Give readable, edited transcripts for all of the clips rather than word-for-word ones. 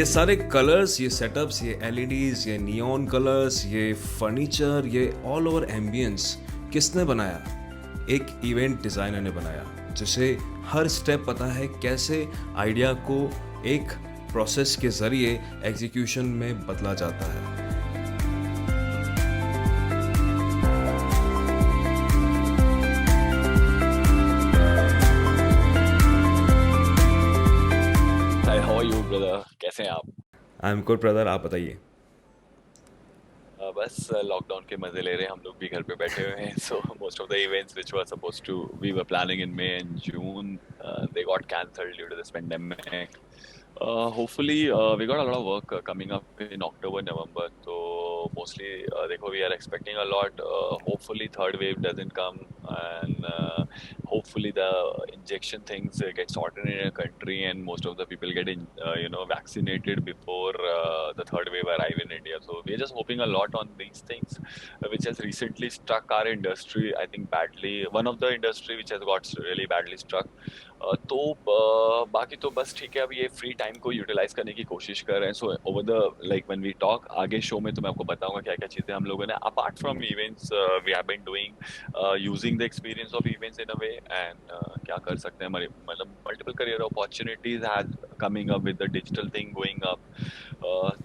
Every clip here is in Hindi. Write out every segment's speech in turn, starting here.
सारे कलर्स, ये सेटअप्स, ये एलईडीज, ये नियॉन कलर्स, ये फर्नीचर, ये ऑल ओवर एम्बियंस किसने बनाया? एक इवेंट डिज़ाइनर ने बनाया, जिसे हर स्टेप पता है कैसे आइडिया को एक प्रोसेस के ज़रिए एग्जीक्यूशन में बदला जाता है। हाय, हाउ आर यू ब्रदर? कैसे हैं आप? आई एम गुड ब्रदर, आप बताइए। बस लॉकडाउन के मजे ले रहे हैं, हम लोग भी घर पे बैठे हुए हैं. So most of the events which were supposed to we were planning in May and June, they got cancelled due to this pandemic. Hopefully we got a lot of work coming up in October, November. So mostly देखो, we are expecting a lot. Hopefully third wave doesn't come, and hopefully the injection things get sorted in a country, and most of the people get vaccinated before the third wave arrive in India. So we are just hoping a lot on these things, which has recently struck our industry, I think, badly. One of the industry which has got really badly struck. तो बाकी तो बस ठीक है. अब ये फ्री टाइम को यूटिलाइज करने की कोशिश कर रहे हैं. So over the when we talk आगे शो में तो मैं आपको बताऊंगा क्या क्या चीजें हम लोगों ने apart from events we have been doing, using the experience of events in a way, and क्या कर सकते हैं. हमारे मतलब multiple career opportunities has coming up with the digital thing going up.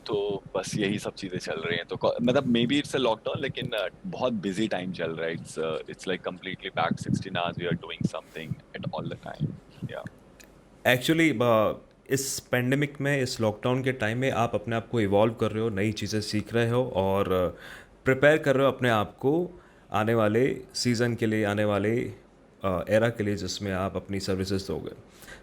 तो बस यही सब चीजें चल रही हैं. तो मतलब maybe it's a lockdown, लेकिन बहुत बिजी टाइम चल रहा है. It's like completely packed 16 hours we are doing something at all the time. या एक्चुअली इस पेंडेमिक में, इस लॉकडाउन के टाइम में आप अपने आप को इवॉल्व कर रहे हो, नई चीज़ें सीख रहे हो और प्रिपेयर कर रहे हो अपने आप को आने वाले सीज़न के लिए, आने वाले एरा के लिए जिसमें आप अपनी सर्विसेज दोगे.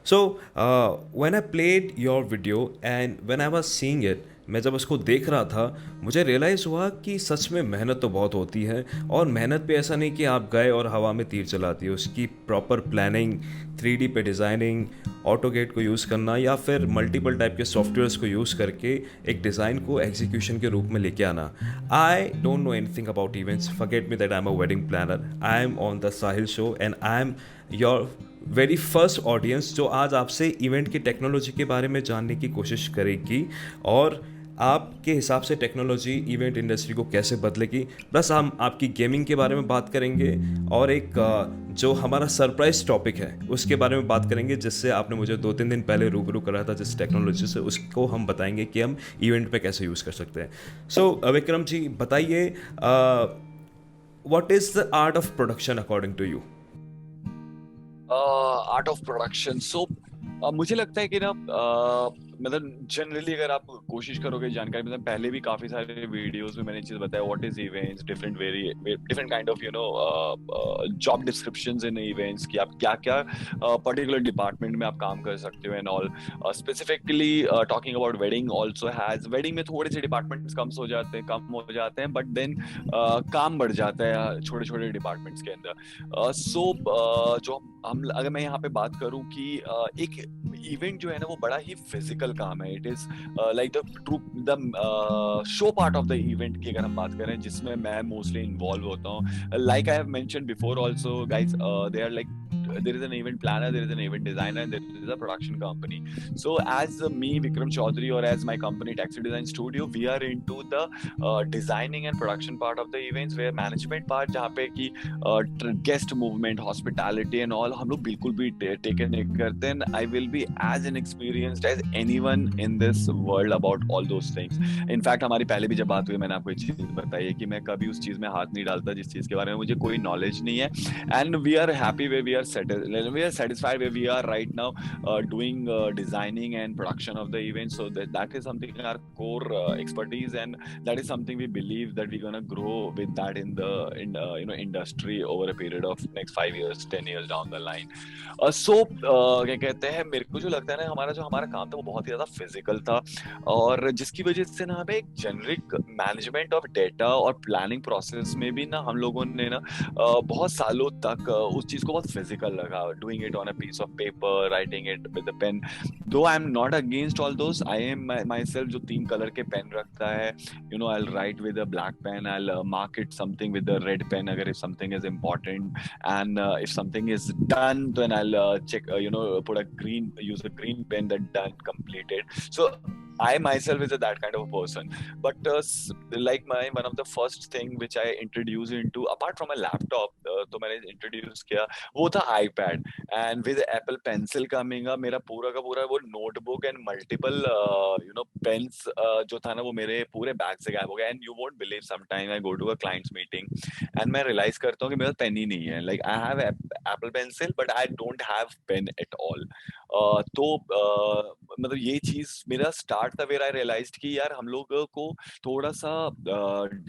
So when I played your video and when I was seeing it, मैं जब उसको देख रहा था मुझे रियलाइज़ हुआ कि सच में मेहनत तो बहुत होती है. और मेहनत पे ऐसा नहीं कि आप गए और हवा में तीर चला दिए. उसकी प्रॉपर प्लानिंग, 3D पे डिज़ाइनिंग, ऑटोगेट को यूज़ करना या फिर मल्टीपल टाइप के सॉफ्टवेयर्स को यूज़ करके एक डिज़ाइन को एग्जीक्यूशन के रूप में लेके आना. I don't know anything about events. Forget me that I am a wedding planner. I am on the Sahil show and I am your very first audience जो आज आपसे इवेंट की टेक्नोलॉजी के बारे में जानने की कोशिश करेगी और आपके हिसाब से टेक्नोलॉजी इवेंट इंडस्ट्री को कैसे बदलेगी. प्लस हम आपकी गेमिंग के बारे में बात करेंगे और एक जो हमारा सरप्राइज टॉपिक है उसके बारे में बात करेंगे, जिससे आपने मुझे 2-3 दिन पहले रूबरू करा था जिस टेक्नोलॉजी से, उसको हम बताएंगे कि हम इवेंट पे कैसे यूज़ कर सकते हैं. सो विक्रम जी, बताइए, what is the art of production according to you? Art of production. So मुझे लगता है कि ना, मतलब जनरली अगर आप कोशिश करोगे जानकारी, मतलब पहले भी काफी सारे वीडियोस में मैंने चीज बताया what is events, different kind of job descriptions in events, कि आप क्या क्या पर्टिकुलर डिपार्टमेंट में आप काम कर सकते हो and all. Specifically talking about wedding also has, wedding में थोड़े से डिपार्टमेंट्स कम हो जाते हैं, बट देन काम बढ़ जाता है छोटे छोटे डिपार्टमेंट्स के अंदर. जो हम अगर मैं यहाँ पे बात करूँ कि एक इवेंट जो है ना वो बड़ा ही फिजिकल काम है. It is like the show part of the event की अगर हम बात करें, जिसमें मैं मोस्टली इन्वॉल्व होता हूँ. Like I have mentioned before also guys, they are like there is an event planner, there is an event designer, and there is a production company. So as me, Vikram Chaudhary, or as my company Taxi Design Studio, we are into the designing and production part of the events, where management part जहाँ पे कि guest movement, hospitality and all हम लोग बिल्कुल भी take नहीं करते हैं. I will be as inexperienced as anyone in this world about all those things. In fact हमारी पहले भी जब बात हुई, मैंने आपको एक चीज बताई है कि मैं कभी उस चीज में हाथ नहीं डालता जिस चीज के बारे में मुझे कोई नॉलेज नहीं है. And we are happy where we are satisfied where we are right now, doing designing and production of the event. So that is something our core expertise, and that is something we believe that we're gonna grow with that in the industry over a period of next 5 years, 10 years down the line. क्या कहते हैं, मेरे को जो लगता है ना, हमारा काम था वो बहुत ही ज्यादा फिजिकल था, और जिसकी वजह से ना हमें एक जेनरिक मैनेजमेंट ऑफ डेटा और प्लानिंग प्रोसेस में भी ना हम लोगों ने ना बहुत सालों तक उस चीज को बहुत फिजिकल लगा. Doing it on a piece of paper, writing it with a pen. Though I am not against all those. I am myself जो 3 कलर के पेन रखता है. I will write with a black pen, I will mark it something with a red pen अगर if something is important, and if something is done then I'll check, put a green, use a green pen that done completed. So I myself is that kind of a person. But like my one of the first thing which I introduced into apart from a laptop, तो मैंने introduce किया वो था iPad. And with Apple Pencil coming up, मेरा पूरा का पूरा वो notebook and multiple pens जो था ना वो मेरे पूरे बैग से गायब हो गया. And you won't believe sometime I go to a client's meeting and मैं realize करता हूँ कि मेरे पास पेन ही नहीं है. Like I have Apple Pencil but I don't have pen at all. तो मतलब ये चीज मेरा स्टार्ट था वेयर आई रियलाइज्ड कि यार हम लोगों को थोड़ा सा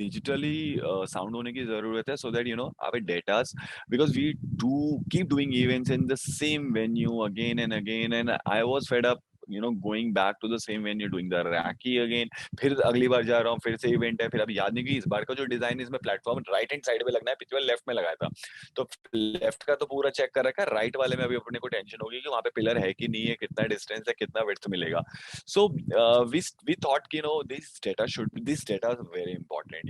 डिजिटली साउंड होने की जरूरत है so that you know our datas because we do keep doing events in the same venue again and I was fed up going back to the same venue doing the recce again फिर अगली बार जा रहा हूँ फिर से इवेंट है फिर अब याद नहीं कि इस बार का जो डिजाइन इसमें प्लेटफॉर्म राइट हैंड साइड पे लगना है पिछले बार लेफ्ट में लगाया था तो लेफ्ट का तो पूरा चेक कर रखा है राइट वाले में अभी अपने को टेंशन होगी कि वहां पे पिलर है कि नहीं है कितना डिस्टेंस है कितना विड्थ मिलेगा सो वी थॉट कि no this data is very important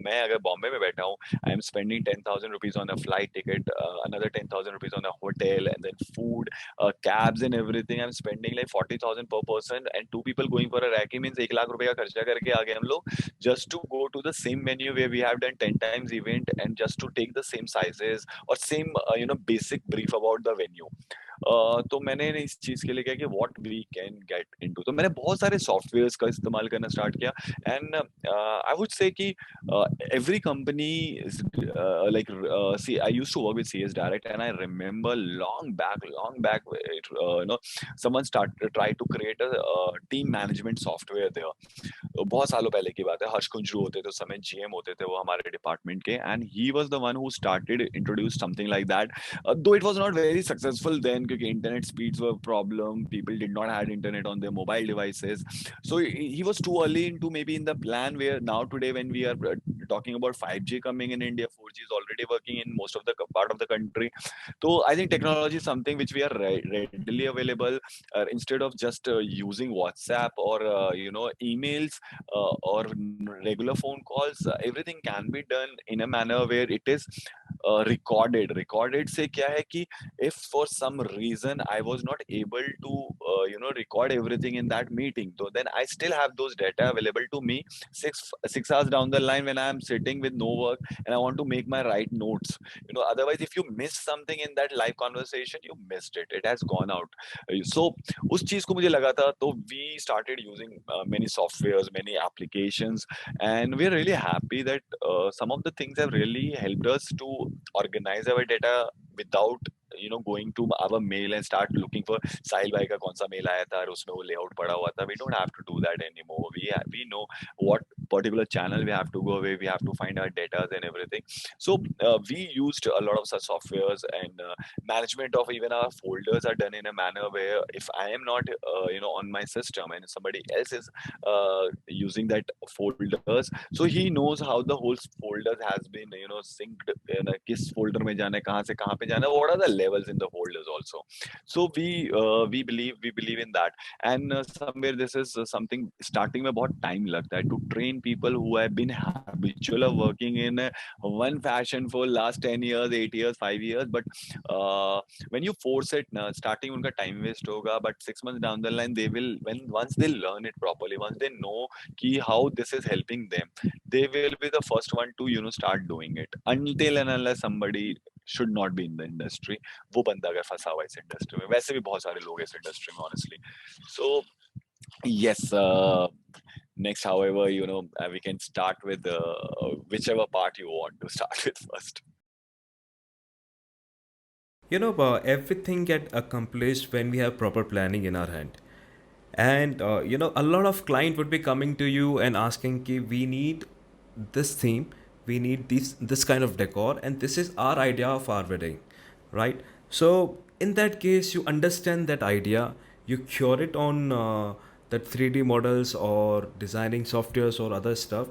मैं अगर बॉम्बे में बैठा हूँ I am spending 10,000 rupees on a flight ticket another 10,000 rupees on a hotel and then food cabs and everything I'm spending like 40,000 per person and two people going for a recce means 1 lakh रुपए का खर्चा करके आ गए हम लोग just to go to the same venue where we have done 10 times event and just to take the same sizes or same basic brief about the venue तो मैंने इस चीज के लिए क्या कि what we can get into तो मैंने बहुत सारे सॉफ्टवेयर्स का इस्तेमाल करना स्टार्ट किया एंड आई वुड से कि every company is like see I used to work with CS Direct and I remember long back someone tried to create a team management software there बहुत सालों पहले की बात है हर्ष कुंजरू होते थे उस समय जीएम होते थे वो हमारे डिपार्टमेंट के and he was the one who started introduce something like that though it was not very successful then because internet speeds were a problem people did not have internet on their mobile devices so he was too early into maybe in the plan where now today when we are talking about 5G coming in India 4G is already working in most of the part of the country so I think technology is something which we are readily available instead of just using WhatsApp or emails or regular phone calls everything can be done in a manner where it is recorded से क्या है कि if for some reason I was not able to record everything in that meeting so then I still have those data available to me 6 hours down the line when I am sitting with no work and I want to make my right notes otherwise if you miss something in that live conversation you missed it has gone out so उस चीज को मुझे लगा था तो we started using many softwares many applications and we're really happy that some of the things have really helped us to organize our data without going to our mail and start looking for साहिल भाई का कौन सा मेल आया था और उसमें वो लेआउट पड़ा हुआ था we don't have to do that anymore we know what particular channel we have to go where we have to find our data and everything so we used a lot of such softwares and management of even our folders are done in a manner where if I am not on my system and somebody else is using that folders so he knows how the whole folders has been synced किस folder में जाना है कहाँ से कहाँ पे जाना है what are the levels in the folders also so we believe in that and somewhere this is something starting में बहुत time लगता है to train people who have been habitual of working in one fashion for last 10 years 8 years 5 years but when you force it na starting उनका time waste होगा but 6 months down the line they will when once they learn it properly once they know कि how this is helping them they will be the first one to start doing it until and unless somebody should not be in the industry वो बंदा अगर फंसा हुआ इस इंडस्ट्री में वैसे भी बहुत सारे लोग इस इंडस्ट्री में honestly so yes next however we can start with whichever part you want to start with first Everything get accomplished when we have proper planning in our hand. And a lot of client would be coming to you and asking ki we need this theme, we need this kind of decor, and this is our idea of our wedding, right? So in that case, you understand that idea, you cure it on that 3D models or designing softwares or other stuff.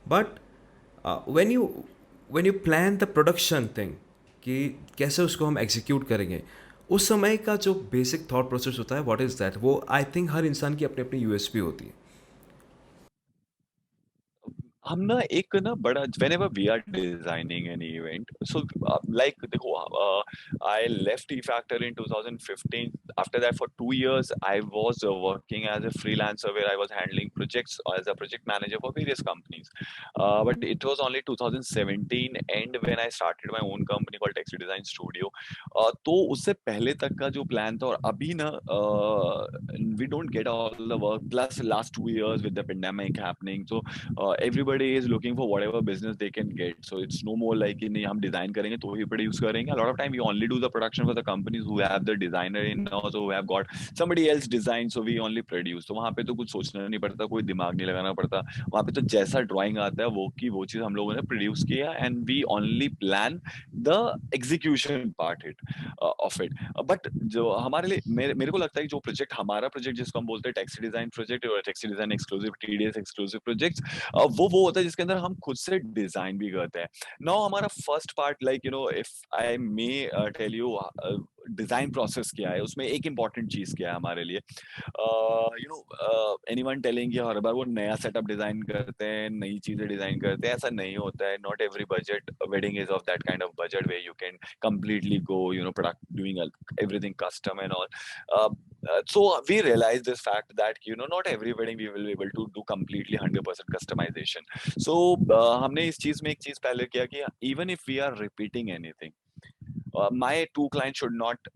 But when you plan the production thing कि कैसे उसको हम एग्जीक्यूट करेंगे उस समय का जो बेसिक थॉट प्रोसेस होता है व्हाट इज़ दैट वो आई थिंक हर इंसान की अपनी अपनी यूएसपी होती है. हम ना एक ना बड़ा whenever we are designing an event, so like देखो, I left E Factor in 2015. After that, for 2 years I was working as a freelancer where I was handling projects as a project manager for various companies. But it was only 2017 and when I started my own company called Taxi Design Studio. तो उससे पहले तक का जो प्लान था, और अभी ना we don't get all the work, plus last 2 years with the pandemic happening, so everybody is looking for whatever business they can get. So it's no more like कि नहीं हम डिजाइन करेंगे तो ही प्रोड्यूस करेंगे. A lot of time we only do the production for the companies who have the designer in house, who have got somebody else design, so we only produce. तो वहाँ पे तो कुछ सोचना नहीं पड़ता, कोई दिमाग नहीं लगाना पड़ता. वहाँ पे तो जैसा ड्राइंग आता है वो चीज हम लोगों ने प्रोड्यूस किया, and we only plan the execution part of it. But जो हमारे लिए, मेरे को लगता है कि जो प्रोजेक्ट, हमारा प्रोजेक्ट जिसको हम बोलते हैं टैक्सी डिजाइन प्रोजेक्ट और taxi design exclusive, TDS exclusive project, वो होता है जिसके अंदर हम खुद से डिजाइन भी करते हैं. नाउ हमारा first part, like if I may tell you design process क्या है, उसमें एक इंपॉर्टेंट चीज क्या है हमारे लिए. एनीवन टेलिंग कि हर बार वो नया सेटअप डिजाइन करते हैं, नई चीजें डिजाइन करते हैं, ऐसा नहीं होता है. Not every budget wedding is of that kind of budget way you can completely go product doing everything custom and all. So we realized this fact that not every wedding we will be able to do completely 100% customization. So हमने इस चीज में एक चीज पहले किया कि even if we are repeating anything, my two clients should not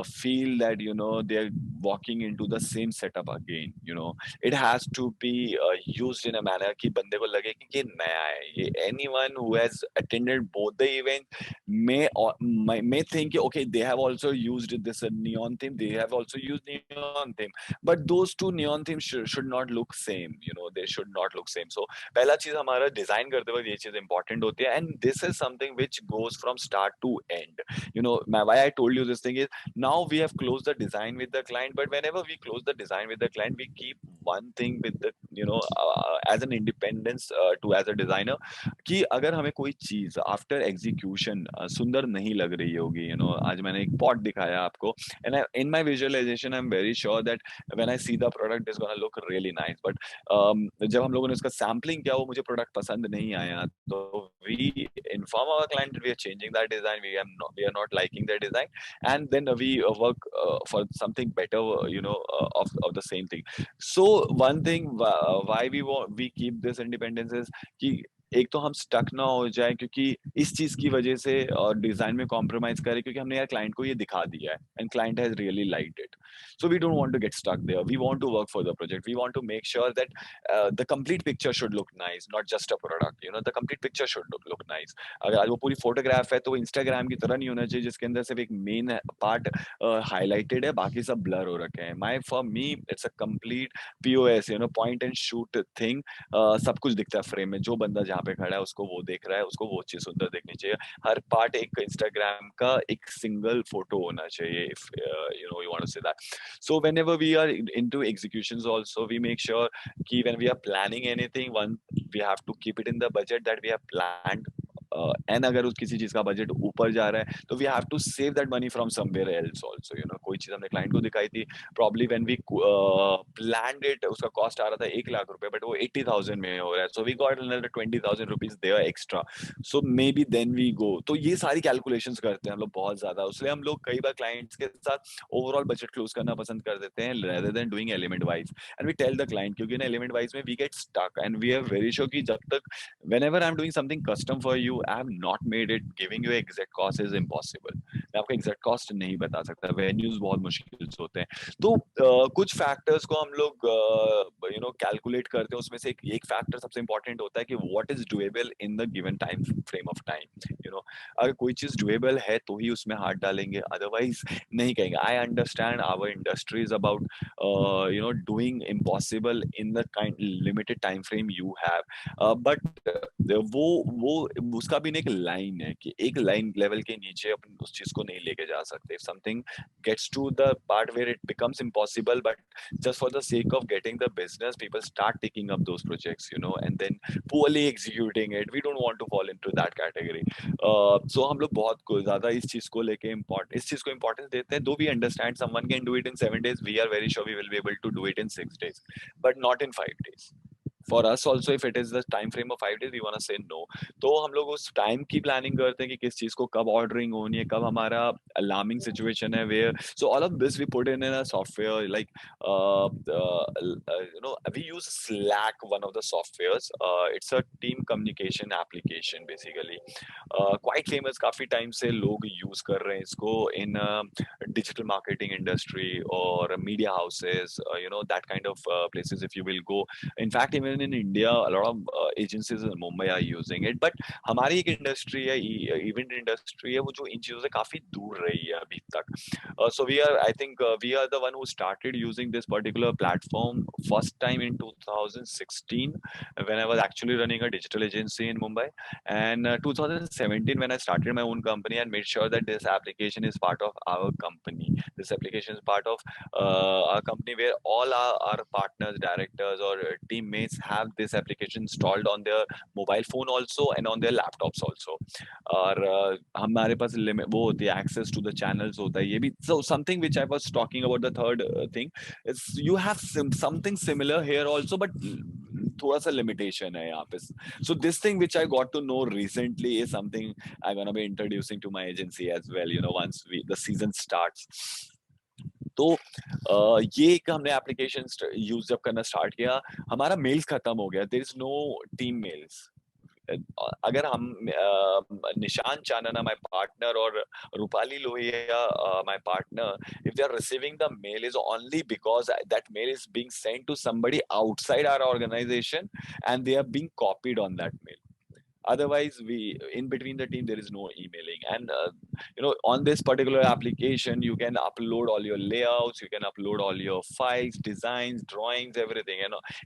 feel that they're walking into the same setup again. It has to be used in a manner कि बंदे को लगे कि ये नया है. ये anyone who has attended both the event may think okay, they have also used this neon theme, they have also used neon theme, but those two neon themes should not look same. They should not look same. So पहला चीज हमारा डिजाइन करते वक्त ये चीज इंपॉर्टेंट होती है, and this is something which goes from start to end. Why I told you this thing is, now we have closed the design with the client, but whenever we close the design with the client, we keep one thing with the as an independence to as a designer, कि अगर हमें कोई चीज आफ्टर एग्जीक्यूशन सुंदर नहीं लग रही होगी. आज मैंने एक पॉट दिखाया आपको, and in my visualization I am very sure that when I see the product is gonna look really nice, but जब हम लोगों ने उसका सैम्पलिंग किया वो मुझे प्रोडक्ट पसंद नहीं आया, तो we inform our client that we are changing that design, we are not liking that design, and then we work for something better, of the same thing. So one thing why we keep this independence is कि एक तो हम स्टक ना हो जाए, क्योंकि इस चीज की वजह से डिजाइन में कॉम्प्रोमाइज करें, क्योंकि हमने यार क्लाइंट को ये दिखा दिया है and client has really liked it. So we don't want to get stuck there. We want to work for the project. We want to make sure that the complete picture should look nice, not just a product. The complete picture should look nice. अगर आज वो पूरी फोटोग्राफ है तो वो इंस्टाग्राम की तरह नहीं होना चाहिए जिसके अंदर सिर्फ एक मेन पार्ट हाईलाइटेड है, बाकी सब ब्लर हो रखे हैं. माई for me it's a complete POS, point and shoot thing. सब कुछ दिखता है फ्रेम में, जो बंदा जहाँ पे खड़ा है उसको वो देख रहा है, उसको वो चीज सुंदर देखनी चाहिए. हर पार्ट एक इंस्टाग्राम का एक सिंगल फोटो होना चाहिए, if you want to say that. So whenever we are into executions also, we make sure कि when we are planning anything, one, we have to keep it in the budget that we have planned. And अगर उस किसी चीज का बजट ऊपर जा रहा है तो we have to save that money from somewhere else also. कोई चीज हमने क्लाइंट को दिखाई थी, probably when we planned it, उसका कॉस्ट आ रहा था 1 लाख रुपए, बट वो 80,000 में हो रहा है, so we got another 20,000 rupees there extra. So maybe then we go. तो ये सारी कैलकुलेशंस करते हैं हम लोग बहुत ज्यादा, उसलिए हम लोग कई बार क्लाइंट्स के साथ ओवरऑल बजट क्लोज करना पसंद कर देते हैं rather than doing element wise. And we tell the client, क्योंकि ना element wise में we get stuck and we are very sure कि जब तक whenever I'm doing something custom for you, I have not made it, giving you exact cost is impossible. मैं आपको exact cost नहीं बता सकता, venues बहुत मुश्किल से होते हैं. तो कुछ फैक्टर्स को हम लोग कैलकुलेट करते हैं. उसमें से एक फैक्टर सबसे इंपॉर्टेंट होता है कि what is doable in the given time frame of time. अगर कोई चीज डुएबल है तो ही उसमें हाथ डालेंगे, अदरवाइज नहीं कहेंगे. I understand our industry is about doing impossible in the kind limited time frame you have, but वो उसका भी एक लाइन है कि एक लाइन लेवल के नीचे अपन उस चीज को नहीं लेके जा सकते. If something gets to the part where it becomes impossible, but just for the sake of getting the business, people start taking up those projects, and then poorly executing it. We don't want to fall into that category. So हम लोग बहुत ज्यादा इस चीज को लेके इस चीज को इम्पोर्टेंस देते हैं. Though we understand someone can do it in 7 days, we are very sure we will be able to do it in 6 days, but not in 5 days. for us also, if it is the time frame of 5 days, we want to say no. तो हम लोग उस टाइम की प्लानिंग करते हैं कि किस चीज को कब ऑर्डरिंग होनी है, कब हमारा अलार्मिंग सिचुएशन है, where, so all of this we put in a software like we use Slack, one of the softwares. It's a team communication application basically. Quite famous, काफी टाइम से लोग यूज कर रहे हैं इसको इन digital marketing industry or media houses, that kind of places if you will go. In fact, even in India, a lot of agencies in Mumbai are using it. But हमारी एक इंडस्ट्री है, इवेंट इंडस्ट्री है, वो जो इन चीजों से काफी दूर रही है अभी तक. So I think we are the one who started using this particular platform first time in 2016 when I was actually running a digital agency in Mumbai. And 2017 when I started my own company and made sure that this application is part of our company. This application is part of our company where all our partners, directors, or teammates have this application installed on their mobile phone also and on their laptops also. और हमारे पास वो होती है, access to the channels होता है, ये भी. So something which I was talking about, the third thing is you have something similar here also, but थोड़ा सा limitation है यहाँ पे. So this thing which I got to know recently is something I'm gonna be introducing to my agency as well, once the season starts. तो ये एक हमने एप्लीकेशन यूज जब करना स्टार्ट किया, हमारा मेल्स खत्म हो गया. There is no team mails. अगर हम Nishan Chanana, my partner, or Rupali Lohia, my partner, if they are receiving the mail, is only because that mail is being sent to somebody outside our organization and they are being copied on that mail. Otherwise, in between the team there is no emailing. And on this particular application you can upload all your layouts, you can upload all your files, designs, drawings, everything.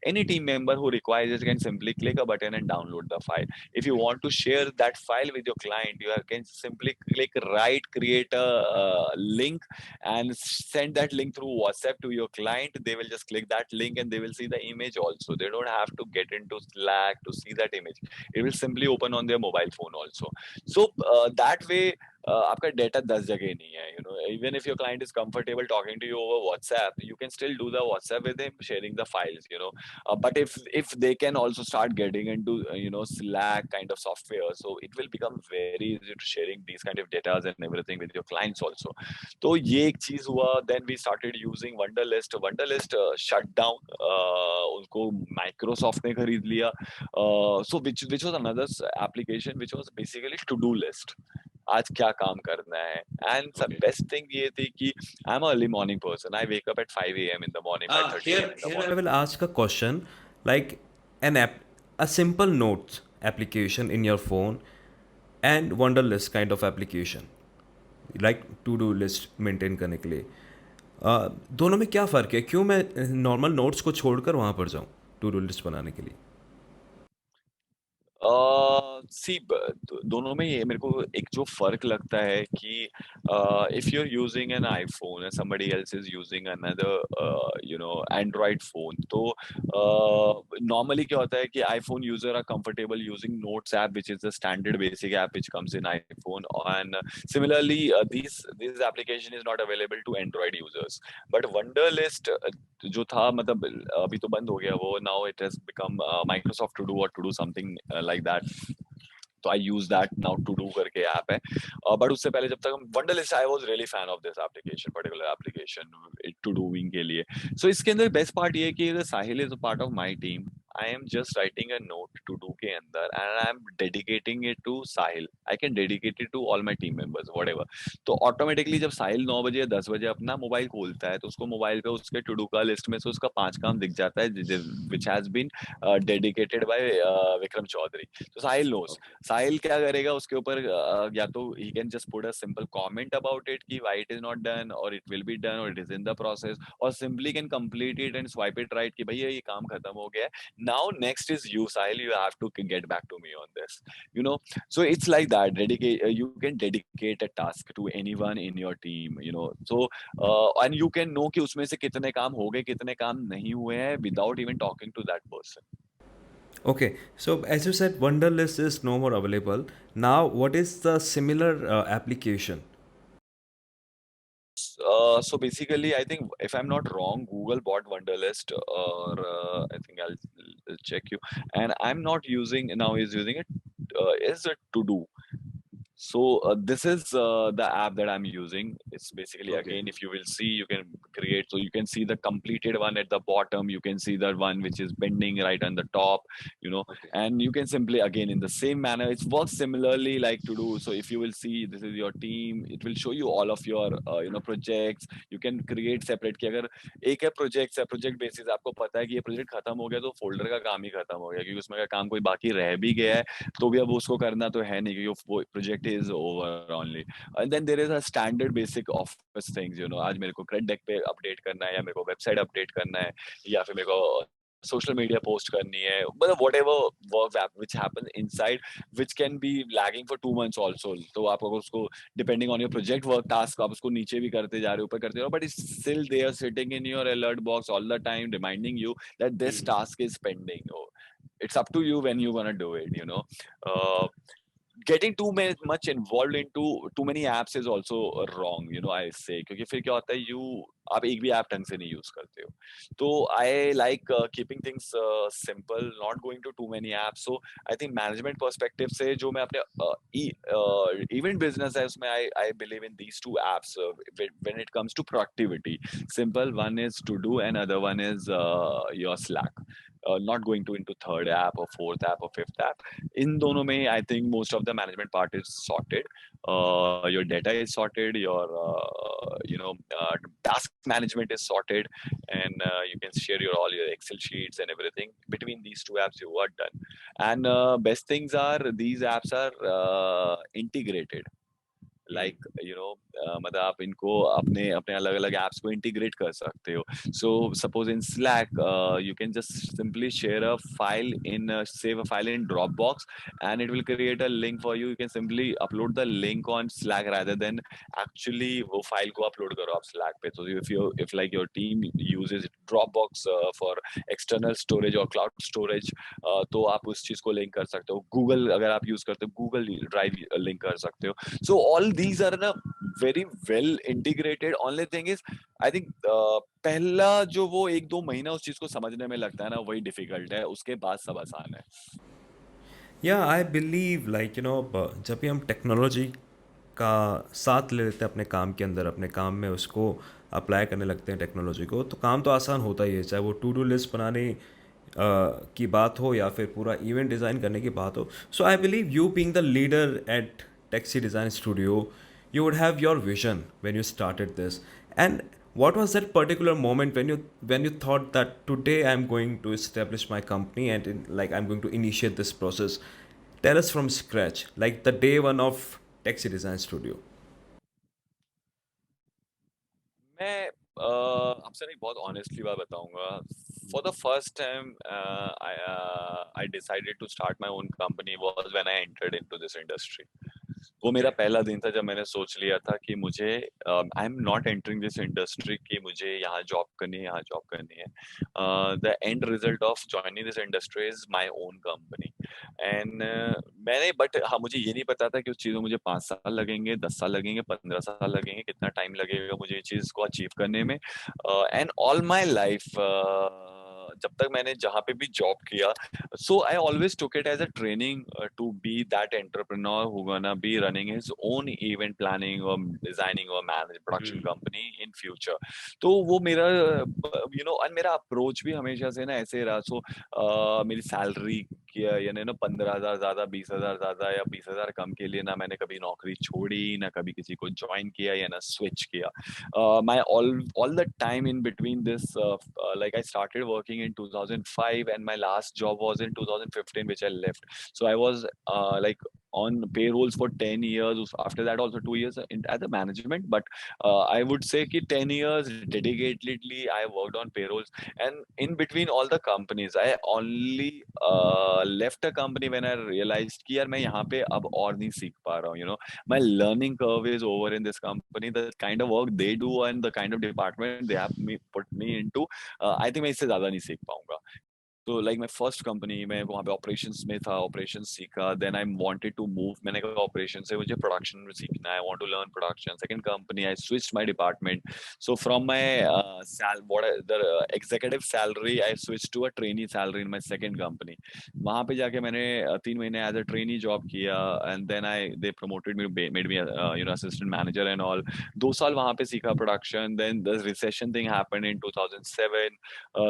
Any team member who requires it can simply click a button and download the file. If you want to share that file with your client, you can simply click right, create a link and send that link through WhatsApp to your client. They will just click that link and they will see the image also. They don't have to get into Slack to see that image. It will simply open on their mobile phone also. So that way आपका डेटा 10 जगह नहीं है. Even if your client is comfortable talking to you over WhatsApp, you can still do the WhatsApp with him, sharing the files. But if they can also start getting into Slack kind of software, so it will become very easy to sharing these kind of data and everything with your clients also. तो ये एक चीज हुआ. Then we started using Wunderlist. Wunderlist shut down. उनको Microsoft ने खरीद लिया. So which was another application which was basically to-do list. आज क्या काम करना है. And the Okay. best thing ये थी कि I'm an early morning person. I wake up at 5 a.m. in the morning, 5:30 a.m. in the Here I morning. will ask a question, like a simple notes application in your phone and Wunderlist kind of application, like to do list maintain करने के लिए. दोनों में क्या फ़र्क है? क्यों मैं नॉर्मल नोट्स को छोड़कर वहाँ पर जाऊँ टू डू लिस्ट बनाने के लिए? सी दोनों में ये मेरे को एक जो फर्क लगता है कि if you're using an iPhone and somebody else is using another Android phone, तो normally क्या होता है कि iPhone user are comfortable using Notes app, which is the standard basic app which comes in iPhone. And similarly this application is not available to Android users. But Wunderlist जो था, मतलब अभी तो बंद हो गया वो. Now it has become Microsoft To Do or To Do something like that. तो I use that now. To Do करके ऐप है. बट उससे पहले जब तक हम Wunderlist, I was really fan of this application, particular application to doing के लिए. So इसके अंदर बेस्ट पार्ट ये है कि अगर साहिल is a part of my team, I am just writing a note to do के अंदर and I am dedicating it to Sahil. I can dedicate it to all my team members, whatever. तो ऑटोमेटिकली जब साहिल 9 बजे या 10 बजे अपना मोबाइल खोलता है तो उसको मोबाइल पे उसके टू डू का लिस्ट में से उसका 5 काम दिख जाता है which has been dedicated by Vikram Chaudhary. तो साहिल knows. साहिल क्या करेगा उसके ऊपर, या तो he can just put a simple comment about it कि why it is not done or it will be done or it is in the process, or simply can complete it and swipe it right कि भैया ये काम खत्म हो गया है. Now next is you, Sahil. You have to get back to me on this. So it's like that. You can dedicate a task to anyone in your team. So and you can know कि उसमें से कितने काम हो गए, कितने काम नहीं हुए हैं without even talking to that person. Okay, so as you said, Wunderlist is no more available. Now, what is the similar application? So basically, I think if I'm not wrong, Google bought Wunderlist, or I think I'll check you. And I'm not using now. Is using it. Is it To Do? So this is the app that I'm using. It's basically, Okay. again, if you will see, you can create. So you can see the completed one at the bottom. You can see the one which is bending right on the top. You know, Okay. and you can simply, again, in the same manner, it works similarly like To Do. So if you will see, this is your team. It will show you all of your projects. You can create separate. कि अगर एक है प्रोजेक्ट बेसिस, आपको पता है कि ये प्रोजेक्ट खत्म हो गया तो फोल्डर का काम ही खत्म हो गया, क्योंकि उसमें का काम कोई बाकी रह भी गया है तो भी अब उसको करना तो है नहीं, क्योंकि वो project is over only. And then there is a standard basic office things, आज मेरे को क्रेड डेक पे अपडेट करना है, या मेरे को वेबसाइट अपडेट करना है, या फिर मेरे को सोशल मीडिया पोस्ट करनी है, मतलब what ever work which happen inside, which can be lagging for 2 months also. तो आप अगर उसको, depending on your project work task, आप उसको नीचे भी करते जा रहे हो, ऊपर करते रहो, but it's still there sitting in your alert box all the time, reminding you that this Hmm. task is pending. It's up to you when you want to do it. Getting much involved into too many apps is also wrong, I say, क्योंकि फिर क्या होता है, आप एक भी ऐप ढंग से नहीं यूज करते हो. तो I like keeping things simple, not going to too many apps. So I think management perspective से जो मैं अपने event business है उसमें I believe in these two apps when it comes to productivity. Simple, one is To Do and other one is your Slack. Not going to into third app or fourth app or fifth app. In दोनों में I think most of the management part is sorted. Your data is sorted, your task management is sorted, and you can share all your Excel sheets and everything. Between these two apps, you are done. And best things are these apps are integrated. Hmm. Like मतलब आप इनको अपने अपने अलग अलग एप्स को इंटीग्रेट कर सकते हो. So suppose in slack you can just simply share a file in save a file in drop box, and it will create a link for you. You can simply upload the link on slack rather than actually वो फाइल को अपलोड करो आप स्लैक पे. तो if like your team uses drop box for external storage और क्लाउड स्टोरेज, तो आप उस चीज को लिंक कर सकते हो. गूगल अगर आप यूज करते हो, गूगल ड्राइव लिंक कर सकते हो. So all these are na very well integrated. Only thing is, I think पहला जो वो 1-2 महीना उस चीज को समझने में लगता है ना, वही डिफिकल्ट है. उसके बाद सब आसान है. या आई बिलीव लाइक जब भी हम टेक्नोलॉजी का साथ ले लेते हैं अपने काम के अंदर, अपने काम में उसको अप्लाई करने लगते हैं टेक्नोलॉजी को, तो काम तो आसान होता ही है. चाहे वो टू डू लिस्ट बनाने की बात हो या फिर पूरा इवेंट डिज़ाइन करने की बात हो. So I believe you being the leader at taxi design studio, you would have your vision when you started this. And what was that particular moment when you thought that today I'm going to establish my company and like I'm going to initiate this process? Tell us from scratch, like the day one of Taxi Design Studio. मैं आपसे नहीं, बहुत ऑनेस्टली बात बताऊंगा. For the first time I decided to start my own company was when I entered into this industry. वो मेरा Okay. पहला दिन था जब मैंने सोच लिया था कि मुझे, आई am not entering this industry कि मुझे यहाँ जॉब करनी है, यहाँ जॉब करनी है. The end result of joining this industry is my own company. And मैंने, बट हाँ, मुझे ये नहीं पता था कि उस चीज़ में मुझे 5 साल लगेंगे, 10 साल लगेंगे, 15 साल लगेंगे, कितना टाइम लगेगा मुझे ये चीज़ को अचीव करने में. एंड ऑल माई लाइफ, जब तक मैंने जहाँ पे भी जॉब किया, so I always took it as a training to be that entrepreneur who gonna be running his own event planning or designing or manage production Hmm. company in future. तो वो मेरा, और मेरा अप्रोच भी हमेशा से ना ऐसे रहा. सो मेरी सैलरी किया, यानी ना 15,000 ज्यादा, 20,000 ज्यादा या 20,000 कम के लिए ना मैंने कभी नौकरी छोड़ी, ना कभी किसी को ज्वाइन किया या ना स्विच किया. My all the time in between this, like I started working in 2005 and my last job was in 2015, which I left. So I was like on payrolls for 10 years. After that also 2 years as a management, but I would say कि 10 years dedicatedly I worked on payrolls. And in between all the companies, I only left a company when I realized कि यार मैं यहाँ पे अब और नहीं सीख पा रहा हूँ. My learning curve is over in this company. The kind of work they do and the kind of department they have put me into, I think मैं इससे ज्यादा नहीं सीख पाऊंगा. तो लाइक मैं फर्स्ट कंपनी में वहाँ पे ऑपरेशंस में था, ऑपरेशंस सीखा, then I wanted to move, मैंने कहा ऑपरेशन से मुझे प्रोडक्शन में सीखना है, I want to learn production, second company I switched my department, so from my the executive salary I switch to a trainee salary in my second company. वहाँ पे जाके मैंने 3 महीने एज अ ट्रेनी जॉब किया, and then I they promoted me, made me assistant manager and all. 2 साल वहाँ पे सीखा production, then the recession thing happened in 2007,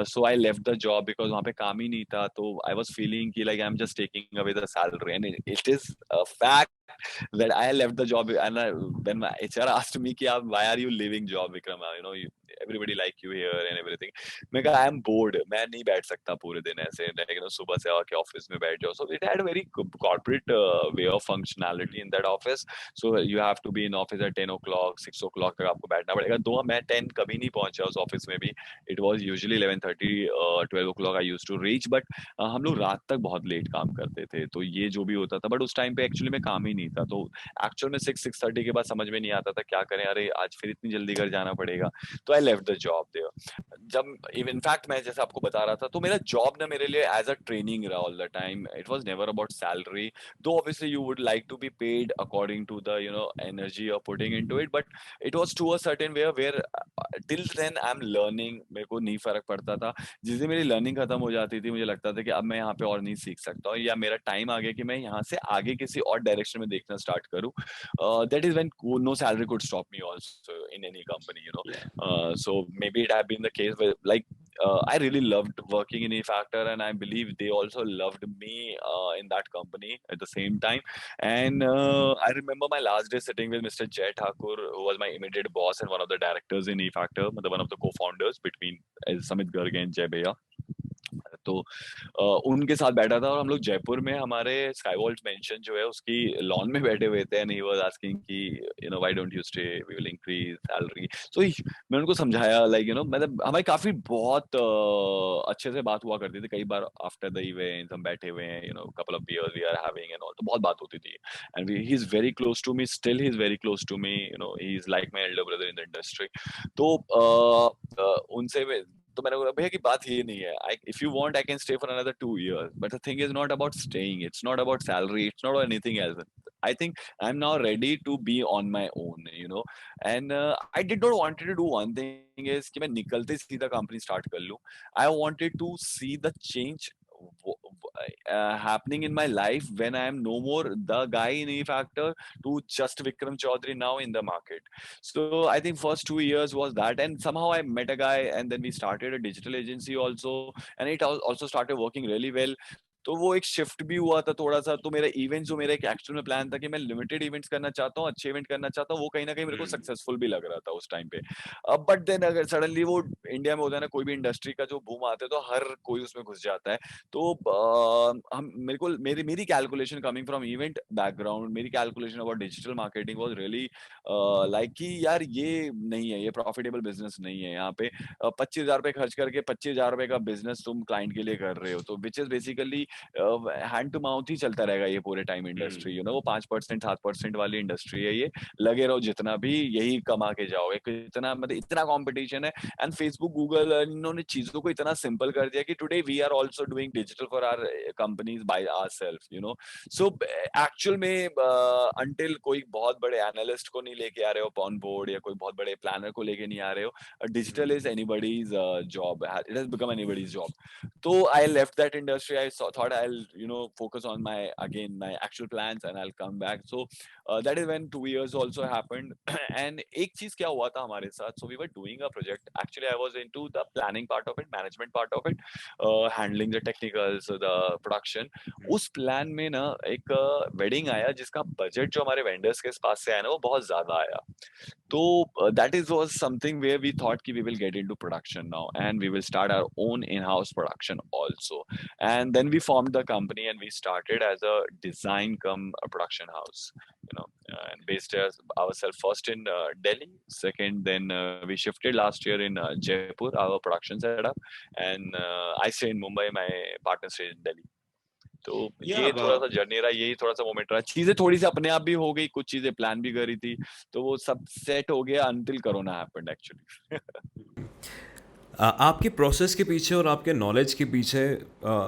so I left the job because वहाँ पे काम ही नहीं था, तो I was feeling कि like I'm just taking away the salary, and it is a fact that I left the job, and then my HR asked me कि आप why are you leaving job Vikram, you know everybody like you here and everything। मैं कहा I am bored, मैं नहीं बैठ सकता पूरे दिन ऐसे, like सुबह से आके ऑफिस में बैठ जाओ, so it had a very corporate way of functionality in that office, so you have to be in office at 10 o'clock 6 o'clock तक आपको बैठना पड़ेगा। तो मैं 10 कभी नहीं पहुंचा उस ऑफिस में भी, it was usually 11:30 12 o'clock I used to reach, but हम लोग रात तक बहुत लेट काम करते थे, तो ये जो भी होता था, बट उस टाइम पे एक्चुअली में काम ही नहीं था, तो एक्चुअल में 6-6:30 के बाद समझ में नहीं आता था क्या करें, अरे आज फिर इतनी जल्दी घर जाना पड़ेगा, तो I left the job there. जब इनफैक्ट मैं जैसे आपको बता रहा था, तो मेरा जॉब ना मेरे लिए एज अ ट्रेनिंग रहा all the time, it was never about salary, though obviously you would like to be paid according to the energy you are putting into it, but it was to a certain where till then I am learning, मेरे को नहीं फर्क पड़ता था। जिस दिन मेरी लर्निंग खत्म हो जाती थी, मुझे लगता था कि अब मैं यहाँ पे और नहीं सीख सकता हूँ, या मेरा टाइम आ गया कि मैं यहाँ से आगे किसी और डायरेक्शन में देखना स्टार्ट करूँ। That is when no salary could stop me also in any company, Yeah. so maybe it have been the case where like I really loved working in E-Factor, and I believe they also loved me in that company at the same time. And I remember my last day sitting with Mr. Jay Thakur, who was my immediate boss and one of the directors in E-Factor, one of the co-founders between Samit Garg and Jay Bhaiya। तो उनके साथ बैठा था, और हम लोग जयपुर में हमारे स्काई वॉल्ट मेंशन जो है उसकी लॉन में बैठे हुए थे, एंड ही वाज आस्किंग कि why don't you stay, we will increase salary. So मैं उनको समझाया, लाइक मतलब हमारी काफी बहुत अच्छे से बात हुआ करती थी, कई बार आफ्टर द इवेंट हम बैठे हुए हैं, couple of beers we are having and all, तो बहुत बात होती थी, and he is very close to me, still he is very close to me, he is like my elder brother in the industry. तो उनसे तो मैंने बोला भैया की बात ये नहीं है, I if you want I can stay for another 2 years, but the thing is not about staying, it's not about salary, it's not anything else. I think I am now ready to be on my own, and I did not wanted to do one thing is कि मैं निकलते सीधा कंपनी स्टार्ट कर लूं। I wanted to see the change happening in my life when I am no more the guy in E Factor to just Vikram Chaudhary now in the market. So I think first 2 years was that, and somehow I met a guy, and then we started a digital agency also, and it also started working really well. तो वो एक शिफ्ट भी हुआ था थोड़ा सा, तो मेरा इवेंट जो मेरा एक एक्चुअल में प्लान था कि मैं लिमिटेड इवेंट्स करना चाहता हूँ, अच्छे इवेंट करना चाहता हूँ, वो कहीं ना कहीं मेरे को Hmm. सक्सेसफुल भी लग रहा था उस टाइम पे। अब बट देन अगर सडनली वो इंडिया में होता है ना, कोई भी इंडस्ट्री का जो बूम आता है तो हर कोई उसमें घुस जाता है। तो हम मेरे को मेरी मेरी calculation coming from event background, मेरी calculation about digital marketing was really like कि यार ये नहीं है, ये प्रॉफिटेबल बिजनेस नहीं है। यहाँ पे 25,000 रुपए खर्च करके 25,000 रुपए का बिजनेस तुम क्लाइंट के लिए कर रहे हो, तो which is basically hand to mouth ही चलता रहेगा ये पूरे टाइम Hmm. इंडस्ट्री, वो 5% 7% वाली इंडस्ट्री है ये। लगे रहो जितना भी, यही कमा के जाओगे, इतना मतलब इतना कंपटीशन है। एंड फेसबुक गूगल इन्होंने चीजों को इतना सिंपल कर दिया कि today we are also doing digital for our companies by ourself, so actual में अंटिल कोई बहुत बड़े एनालिस्ट को नहीं लेके आ रहे हो ऑन बोर्ड, या कोई बहुत बड़े प्लानर को लेके नहीं आ रहे हो, digital Hmm. Is anybody's job, it has become anybody's job. So I left that industry. Thought I'll, focus on my actual plans, and I'll come back. So that is when 2 years also happened. And एक चीज क्या हुआ था हमारे साथ? So we were doing a project. Actually, I was into the planning part of it, management part of it, handling the technicals, the production. Hmm. उस प्लान में ना एक वेडिंग आया जिसका बजट जो हमारे वेंडर्स के पास से आया ना, वो बहुत ज्यादा आया। So that is was something where we thought ki we will get into production now, and we will start our own in-house production also. And then we formed the company, and we started as a design come a production house, and based as ourselves first in Delhi. Second, then we shifted last year in Jaipur, our production setup, and I stay in Mumbai. My partner stays in Delhi. तो Yeah, ये थोड़ा सा जर्नी रहा, यही थोड़ा सा मोमेंट रहा। चीजें थोड़ी सी अपने आप भी हो गई, कुछ चीजें प्लान भी करी थी, तो वो सब सेट हो गया until कोरोना हैपेंड एक्चुअली। आपके प्रोसेस के पीछे और आपके नॉलेज के पीछे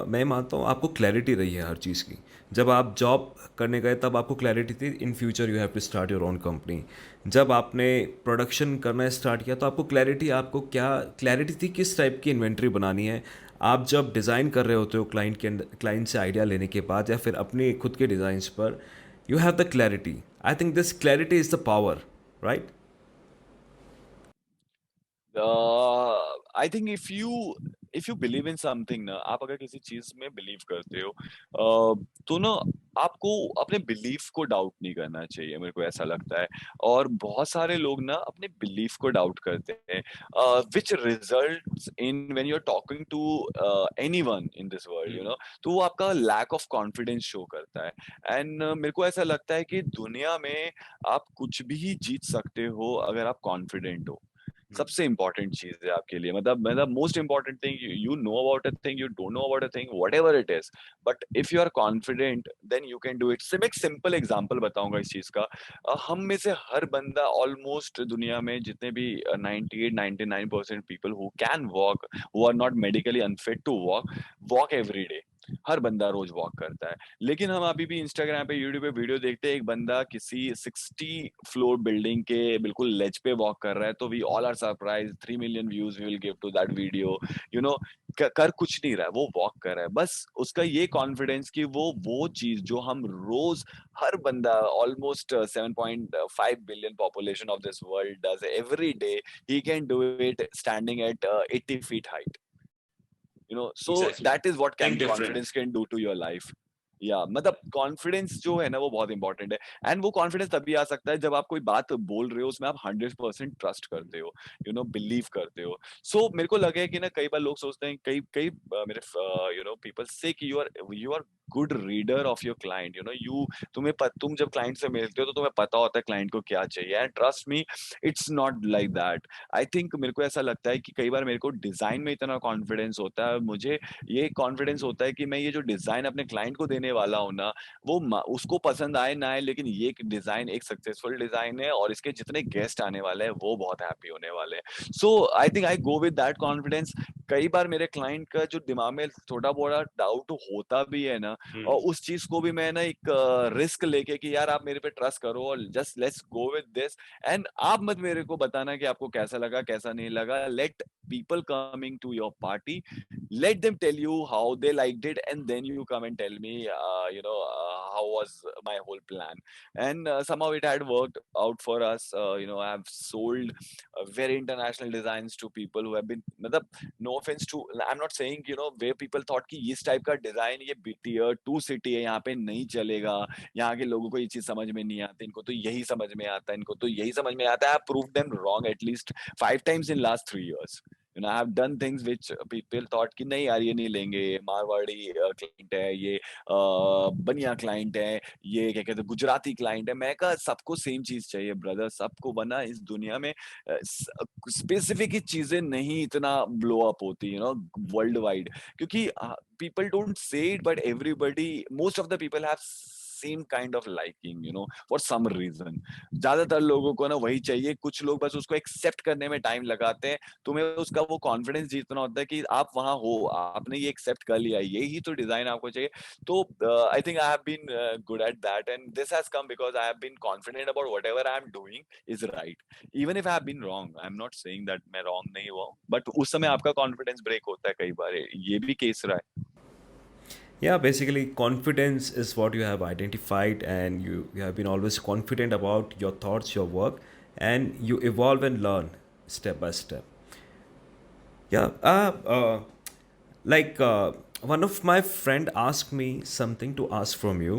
मैं मानता हूँ आपको क्लैरिटी रही है हर चीज़ की। जब आप जॉब करने गए तब आपको क्लैरिटी थी in future you have to start your own company. जब आपने प्रोडक्शन करना स्टार्ट किया तो आपको क्लैरिटी, आपको क्या क्लैरिटी थी किस टाइप की इन्वेंट्री बनानी है। आप जब डिज़ाइन कर रहे होते हो क्लाइंट से आइडिया लेने के बाद या फिर अपने खुद के डिज़ाइंस पर, you have the clarity. I think this clarity is the power, right? I think if you believe in something ना, आप अगर किसी चीज में बिलीव करते हो तो ना आपको अपने बिलीफ को डाउट नहीं करना चाहिए, मेरे को ऐसा लगता है। और बहुत सारे लोग ना अपने बिलीफ को डाउट करते हैं, which results in when you are talking to anyone in this world, you know. तो वो आपका लैक ऑफ कॉन्फिडेंस शो करता है। एंड मेरे को ऐसा लगता है कि दुनिया में आप कुछ भी जीत सकते हो अगर आप कॉन्फिडेंट हो। सबसे इंपॉर्टेंट चीज है आपके लिए, मतलब most important thing, you know about a thing, you don't know about a thing, whatever it is, but if you are confident then you can do it. सिर्फ एक सिंपल एग्जांपल बताऊंगा इस चीज का। हम में से हर बंदा ऑलमोस्ट दुनिया में जितने भी 98-99% people who can walk, who are not medically unfit to walk, walk every day. हर बंदा रोज वॉक करता है। लेकिन हम अभी भी इंस्टाग्राम पे, यूट्यूब पे वीडियो देखते हैं, एक बंदा किसी 60 फ्लोर बिल्डिंग के बिल्कुल लेज पे वॉक कर रहा है, तो we all are surprise, 3 million views we will give to that video, you know. कर कुछ नहीं रहा है, वो वॉक कर रहा है। बस उसका ये कॉन्फिडेंस कि वो चीज जो हम रोज, हर बंदा, almost 7.5 billion population of this world does every day, he can do it standing at 80 feet height, you know. So exactly, that is what think can different. confidence can do to your life. या मतलब कॉन्फिडेंस जो है ना वो बहुत इंपॉर्टेंट है। एंड वो कॉन्फिडेंस तभी आ सकता है जब आप कोई बात बोल रहे हो उसमें आप 100% ट्रस्ट करते हो, यू नो, बिलीव करते हो। सो मेरे को लगे कि ना कई बार लोग सोचते हैं, कई कई मेरे यू नो पीपल से कि you are good reader of your client, you know. तुम जब क्लाइंट से मिलते हो तो तुम्हें पता होता है क्लाइंट को क्या चाहिए। And trust me, it's not like that. I think मेरे को ऐसा लगता है कि कई बार मेरे को डिजाइन में इतना कॉन्फिडेंस होता है, मुझे ये कॉन्फिडेंस होता है कि मैं ये जो डिजाइन अपने क्लाइंट को देने वाला हूँ ना, वो उसको पसंद आए ना आए, लेकिन ये डिजाइन एक सक्सेसफुल डिजाइन है और इसके जितने गेस्ट आने वाले हैं वो बहुत हैप्पी होने वाले हैं। So I think I go with that confidence. कई बार मेरे क्लाइंट का जो दिमाग में थोड़ा बहुत डाउट होता भी है ना, और उस चीज को भी मैं ना एक रिस्क लेके कि यार आप मेरे पे ट्रस्ट करो और just let's go with this. And आप मत मेरे को बताना कि आपको कैसा लगा कैसा नहीं लगा। Let people coming to your party, let them tell you how they liked it, and then you come and tell me, how was my whole plan. And somehow it had worked out for us. I have sold very international designs to people who have been, matlab, no offense to, I'm not saying, where people thought कि इस टाइप का डिजाइन ये tier 2 सिटी है, यहाँ पे नहीं चलेगा, यहाँ के लोगों को ये चीज समझ में नहीं आती, इनको तो यही समझ में आता है, इनको तो यही समझ में आता है। I proved them wrong at least 5 times in last 3 years. I have done things which people thought कि नहीं यार ये नहीं लेंगे, ये मारवाड़ी क्लाइंट है, ये बनिया क्लाइंट है, ये क्या कहते हैं गुजराती क्लाइंट है। मैं कहा सबको सेम चीज चाहिए ब्रदर, सबको बना इस दुनिया में स्पेसिफिक ही चीजें नहीं इतना ब्लो अप होती, वर्ल्ड वाइड। क्योंकि people don't say it, but everybody, most of the people have same kind of liking, for some reason। ज्यादातर लोगों को ना वही चाहिए, कुछ लोग बस उसको एक्सेप्ट करने में टाइम लगाते हैं। तुम्हें उसका वो कॉन्फिडेंस जीतना होता है कि आप वहां हो, आपने ये एक्सेप्ट कर लिया, यही तो डिजाइन आपको चाहिए। तो I think I have been good at that, and this has come because I have been confident about whatever I am doing is right. Even if I have been wrong, I am not saying that मैं रॉन्ग नहीं हुआ, बट उस समय आपका कॉन्फिडेंस ब्रेक होता है कई बार, ये भी केस रहा है। Yeah, basically, confidence is what you have identified, and you have been always confident about your thoughts, your work, and you evolve and learn step by step. Yeah, like one of my friend asked me something to ask from you.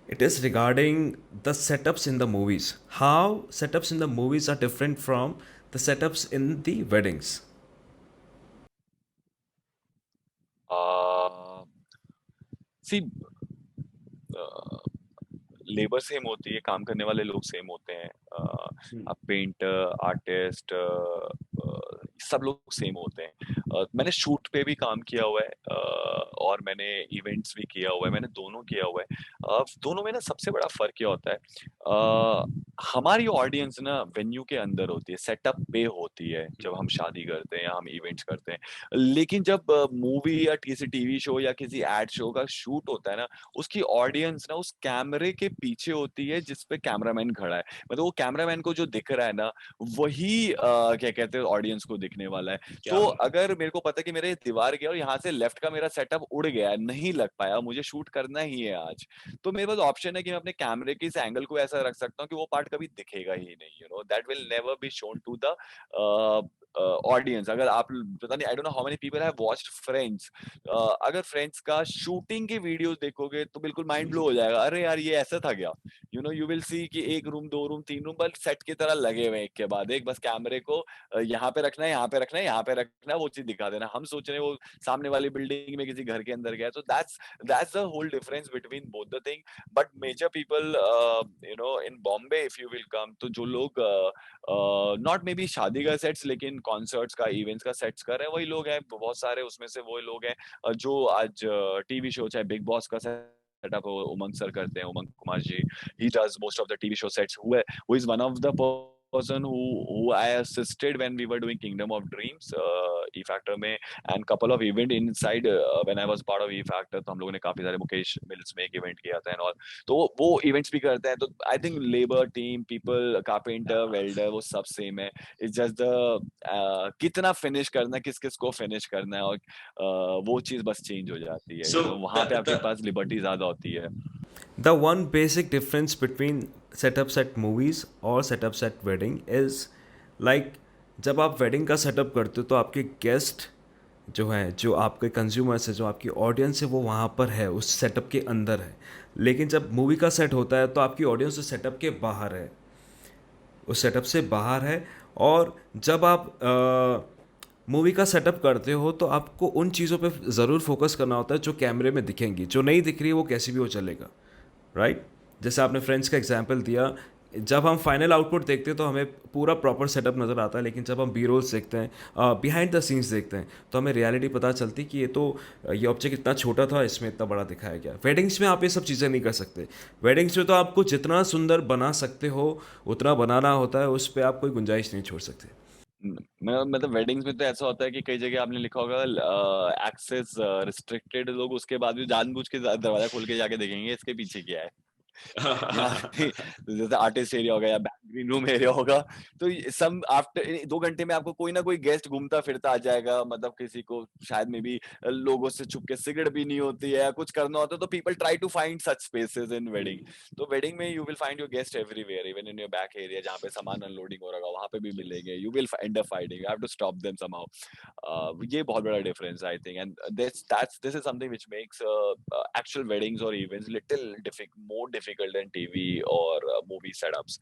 It is regarding the setups in the movies. How setups in the movies are different from the setups in the weddings. See, labour same होती है, काम करने वाले लोग सेम होते हैं। अब पेंटर, आर्टिस्ट, सब लोग सेम होते हैं। मैंने शूट पे भी काम किया हुआ है, और मैंने इवेंट्स भी किया हुआ है, मैंने दोनों किया हुआ है। दोनों में ना सबसे बड़ा फर्क क्या होता है, हमारी ऑडियंस ना वेन्यू के अंदर होती है, सेटअप पे होती है जब हम शादी करते हैं या हम इवेंट्स करते हैं। लेकिन जब मूवी या किसी टीवी शो या किसी एड शो का शूट होता है ना, उसकी ऑडियंस ना उस कैमरे के पीछे होती है जिस पे कैमरामैन खड़ा है। मतलब वो कैमरामैन को जो दिख रहा है ना, वही क्या कहते हैं ऑडियंस को दिखने वाला है। क्या तो बात अगर मेरे को पता है कि मेरे दीवार गया और यहाँ से लेफ्ट का मेरा सेटअप उड़ गया, नहीं लग पाया, मुझे शूट करना ही है आज, तो मेरे पास ऑप्शन है कि मैं अपने कैमरे के इस एंगल को ऐसा रख सकता हूँ कि वो पार्ट कभी दिखेगा ही नहीं, you know, that will never be shown to the audience. अगर आप, पता नहीं, I don't know how many people have watched Friends, अगर फ्रेंड्स का शूटिंग के वीडियोस देखोगे तो बिल्कुल माइंड ब्लो हो जाएगा, अरे यार ये ऐसा था क्या, यू नो, यू विल सी कि एक रूम, दो रूम, तीन रूम, बस सेट की तरह लगे हुए हैं एक के बाद एक, बस कैमरे को यहाँ पे रखना है, यहाँ पे रखना है, यहाँ पे रखना है, वो चीज दिखा देना। हम सोच रहे हैं वो सामने वाली बिल्डिंग में किसी घर के अंदर गया, तो that's the whole difference between both the thing. But major people, you know, in Bombay if you will come, तो जो लोग नॉट मे बी शादी का सेट्स लेकिन कॉन्सर्ट्स का, इवेंट्स का सेट्स कर रहे हैं, वही लोग हैं बहुत सारे, उसमें से वही लोग हैं जो आज टीवी शो चाहे बिग बॉस का सेटअप उमंग सर करते हैं, उमंग Kumar ji, he does most of the TV show sets, who is one of the person who I assisted when we were doing Kingdom of Dreams, E Factor में, and couple of event inside, when I was part of E Factor, तो हम लोगों ने काफी सारे, मुकेश मिल्स में एक इवेंट किया था and all, तो वो इवेंट्स भी करते हैं। तो I think labour team, people, carpenter, welder, वो सब सेम है। इट्स जस्ट द कितना फिनिश करना है, किस किस को फिनिश करना है, और वो चीज बस चेंज हो जाती है, यू नो, So वहां पे आपके पास लिबर्टी ज्यादा होती है। the one basic difference between setups at movies और setups at wedding is like जब आप वेडिंग का सेटअप करते हो तो आपके गेस्ट जो हैं, जो आपके कंज्यूमर्स है, जो आपकी ऑडियंस है, वो वहाँ पर है, उस सेटअप के अंदर है। लेकिन जब मूवी का सेट होता है तो आपकी ऑडियंस उस सेटअप के बाहर है, उस सेटअप से बाहर है। और जब आप मूवी का सेटअप करते हो तो आपको उन चीज़ों पे ज़रूर फोकस करना होता है जो कैमरे में दिखेंगी, जो नहीं दिख रही है वो कैसी भी हो चलेगा, राइट। जैसे आपने फ्रेंड्स का एग्जांपल दिया, जब हम फाइनल आउटपुट देखते हैं तो हमें पूरा प्रॉपर सेटअप नज़र आता है, लेकिन जब हम बी रोल्स देखते हैं, बिहाइंड द सीन्स देखते हैं, तो हमें रियलिटी पता चलती कि ये तो ये ऑब्जेक्ट इतना छोटा था, इसमें इतना बड़ा दिखाया गया। वेडिंग्स में आप ये सब चीज़ें नहीं कर सकते। वेडिंग्स में तो आपको जितना सुंदर बना सकते हो उतना बनाना होता है, उस पर आप कोई गुंजाइश नहीं छोड़ सकते। मैं मतलब वेडिंग्स में तो ऐसा होता है कि कई जगह आपने लिखा होगा एक्सेस रिस्ट्रिक्टेड, लोग उसके बाद भी जानबूझ के दरवाजा खोल के जाके देखेंगे इसके पीछे क्या है। यहाँ पे जैसे आर्टिस्ट एरिया होगा या बैक ग्रीन रूम एरिया होगा, तो सम आफ्टर 2 घंटे में आपको कोई ना कोई गेस्ट घूमता फिरता आ जाएगा, मतलब किसी को शायद में भी लोगों से छुप के सिगरेट पीनी होती है या कुछ करना होता है, तो people try to find such spaces in wedding. तो वेडिंग में you will find your guest everywhere, even in your back area जहाँ पे सामान अनलोडिंग हो रहा होगा, वहां पे भी मिलेंगे। You will end up fighting, you have to stop them somehow. ये बहुत बड़ा difference I think, and this is something which makes actual weddings or events little more difficult than TV or movie setups.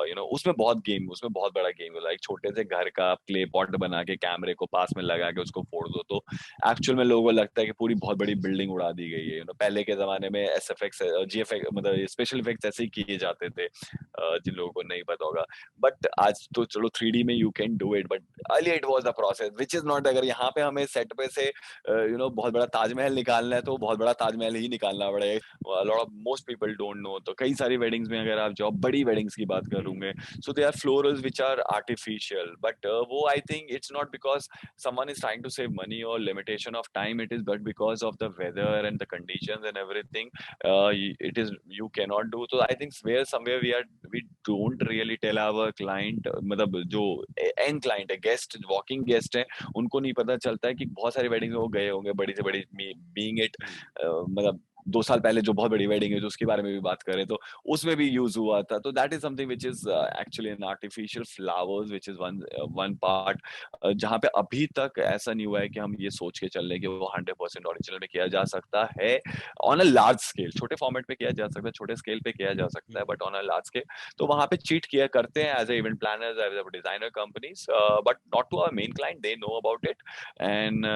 You know, उसमें बहुत गेम, उसमें बहुत बड़ा गेम होता है। एक छोटे से घर का क्ले पॉट बना के कैमरे को पास में लगा के उसको फोड़ दो, तो एक्चुअल में लोगों को लगता है कि पूरी बहुत बड़ी बिल्डिंग उड़ा दी गई है। यू नो, पहले के जमाने में SFX, GFX, मतलब स्पेशल इफेक्ट्स ऐसे ही किए जाते थे, जिन लोगों को नहीं पता होगा। बट आज तो चलो 3D में you can do it, but earlier it was the process which is not. अगर यहाँ पे हमें सेट पे से यू नो बहुत बड़ा ताजमहल निकालना है तो बहुत बड़ा ताजमहल ही निकालना पड़ेगा। Lot of most people don't know, तो कई सारी वेडिंग्स में अगर आप जॉब बड़ी वेडिंग्स की बात करूंगे, so they are florals which are artificial, but वो I think it's not because someone is trying to save money or limitation of time, it is but because of the weather and the conditions and everything. It is, you cannot do. So I think where somewhere we don't really tell our client, मतलब जो end client है, गेस्ट, वॉकिंग गेस्ट है, उनको नहीं पता चलता है कि बहुत सारी वेडिंग में वो गए होंगे, बड़ी से बड़ी, बीइंग इट, मतलब 2 साल पहले जो बहुत बड़ी वेडिंग है जो उसके बारे में भी बात करें तो उसमें भी यूज हुआ था। तो that is something which is actually an artificial flowers which is one part, जहाँ पे अभी तक ऐसा नहीं हुआ है कि हम ये सोच के चल रहे हैं कि वो 100% ओरिजिनल में किया जा सकता है। ऑन अ लार्ज स्केल, छोटे फॉर्मेट पे किया जा सकता है, छोटे स्केल पे किया जा सकता है, but on a large scale तो वहां पे चीट किया करते हैं as a event planners, as a designer companies, but not to our main client, they know about it, and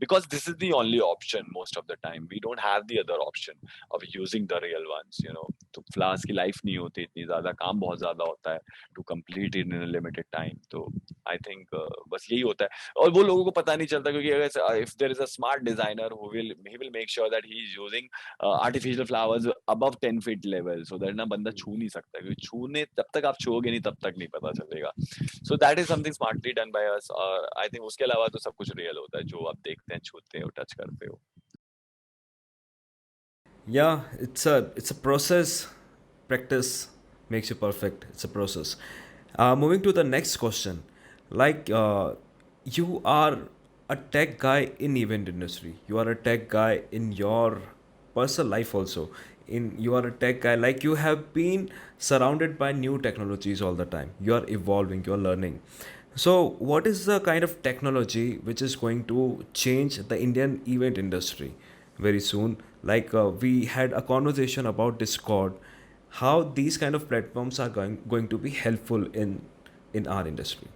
because this is the only option most of the time, we don't have the other option of using the real ones, you know. तो फ्लावर्स की लाइफ नहीं होती इतनी ज्यादा, काम बहुत ज्यादा होता है to complete in limited time. तो आई थिंक बस यही होता है, और वो लोगों को पता नहीं चलता, क्योंकि अगर if there is a smart designer who will make sure that he is using artificial flowers above 10 feet level, so that ना बंदा छू नहीं सकता, क्योंकि छूने जब तक आप छूओगे नहीं तब तक नहीं पता चलेगा। So that is something smartly done by us, और आई थिंक उसके अलावा तो सब कुछ रियल होता है जो आप देखते हैं, छूते हो, टच करते हो। Yeah, it's a process. Practice makes you perfect. It's a process. Moving to the next question, like you are a tech guy in event industry. You are a tech guy in your personal life also. In you are a tech guy, like you have been surrounded by new technologies all the time. You are evolving. You are learning. So, what is the kind of technology which is going to change the Indian event industry very soon? Like we had a conversation about Discord, how these kind of platforms are going to be helpful in our industry.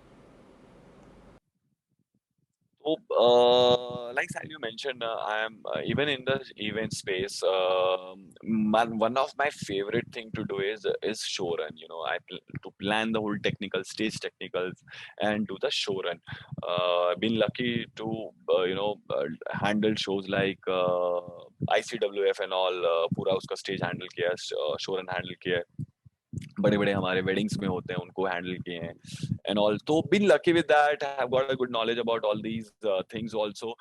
So, like Sal, you mentioned, I am even in the event space. One of my favorite thing to do is show run. You know, to plan the whole technical stage technicals and do the show run. I've been lucky to handle shows like ICWF and all. पूरा उसका stage handle किया, show run handle किया, बड़े बड़े हमारे वेडिंग्स में होते हैं उनको हैंडल किए हैं एंड ऑल। तो been lucky with that, I have got a good knowledge about all these things also.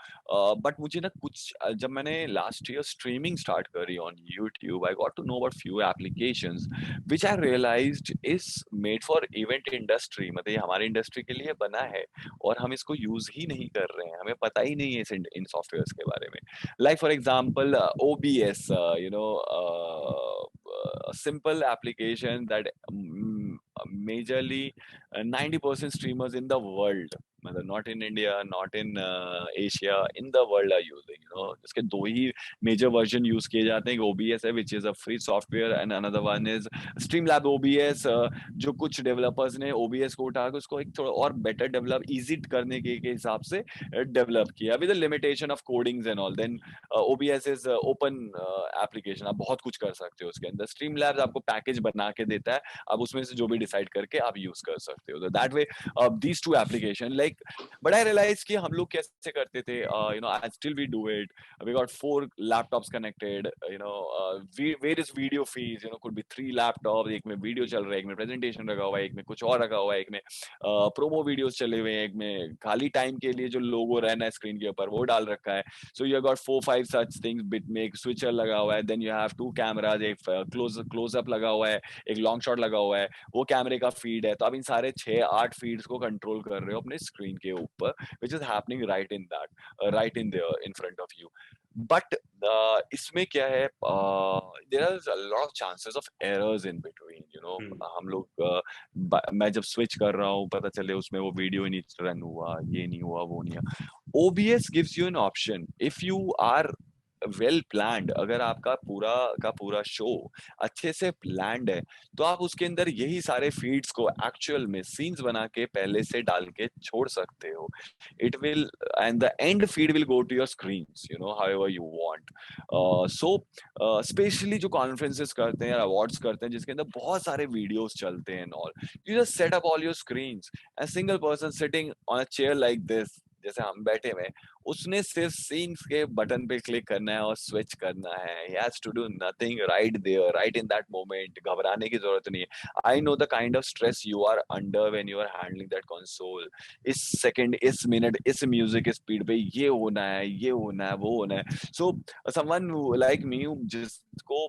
But मुझे ना कुछ जब मैंने लास्ट ईयर स्ट्रीमिंग स्टार्ट करी on YouTube, I got to know about few applications which I realized is made for event industry. मतलब ये हमारी इंडस्ट्री के लिए बना है और हम इसको यूज ही नहीं कर रहे हैं, हमें पता ही नहीं है इन सॉफ्टवेयर्स के बारे में। Like for example, OBS, a simple application that majorly 90% streamers in the world, मतलब not in India, not in Asia, in the world are using, you know, इसके दो ही major version use किए जाते हैं। OBS है, which is a free software, and another one is Streamlab OBS, जो कुछ developers ने OBS को उठा के उसको एक थोड़ा और better develop, easy करने के हिसाब से develop किया with the limitation of codings and all. Then OBS is open application, आप बहुत कुछ कर सकते हो उसके अंदर। Streamlabs आपको पैकेज बना के देता है, आप उसमें से जो भी डिसाइड करके आप यूज कर सकते हो। That way these two application like, but I realized कि हम लोग कैसे करते थे, you know, I still we do it. We got 4 laptops connected, you know, various video feeds, you know, could be 3 laptops, एक में वीडियो चल रहा है, एक में प्रेजेंटेशन रखा हुआ है, एक में कुछ और रखा हुआ है, एक में प्रोमो वीडियोस चले हुए हैं, एक में खाली टाइम के लिए जो लोगो रहना है स्क्रीन के ऊपर वो डाल रखा है। So you got 4-5 such things, bit में एक switcher लगा हुआ है, then you have 2 cameras, एक close up लगा हुआ है, एक long shot लगा हुआ है, वो कैमरे का फीड है। तो आप इन सारे 6-8 फीड्स को कंट्रोल कर रहे हो अपने स्क्रीन के ऊपर, which is happening right in that, right in there in front of you. But इसमें क्या है, there are a lot of chances of errors in between, you know। हम लोग मैं जब स्विच कर रहा हूँ पता चले उसमें वो वीडियो ही नहीं रन हुआ, ये नहीं हुआ, वो नहीं हुआ। OBS gives you an option if you are well planned, अगर आपका पूरा का पूरा शो अच्छे से प्लान्ड है तो आप उसके अंदर यही सारे फीड्स को एक्चुअल में सीन्स बना के पहले से डाल के छोड़ सकते हो। It will, and the end feed will go to your screens, you know, however you want. So specially जो कॉन्फ्रेंसेस करते हैं या अवार्ड्स करते हैं जिसके अंदर बहुत सारे वीडियोस चलते हैं all, you just set up all your screens, a single person sitting on a chair like this, जैसे हम बैठे हुए, उसने सिर्फ सीन्स के बटन पे क्लिक करना है और स्विच करना है। He has to do nothing right there, right in that moment. घबराने की जरूरत नहीं है। I know the kind of stress you are under when you are handling that console. इस सेकंड, इस मिनट, इस म्यूजिक स्पीड पे ये होना है, ये होना है, वो होना है। So someone like me जिसको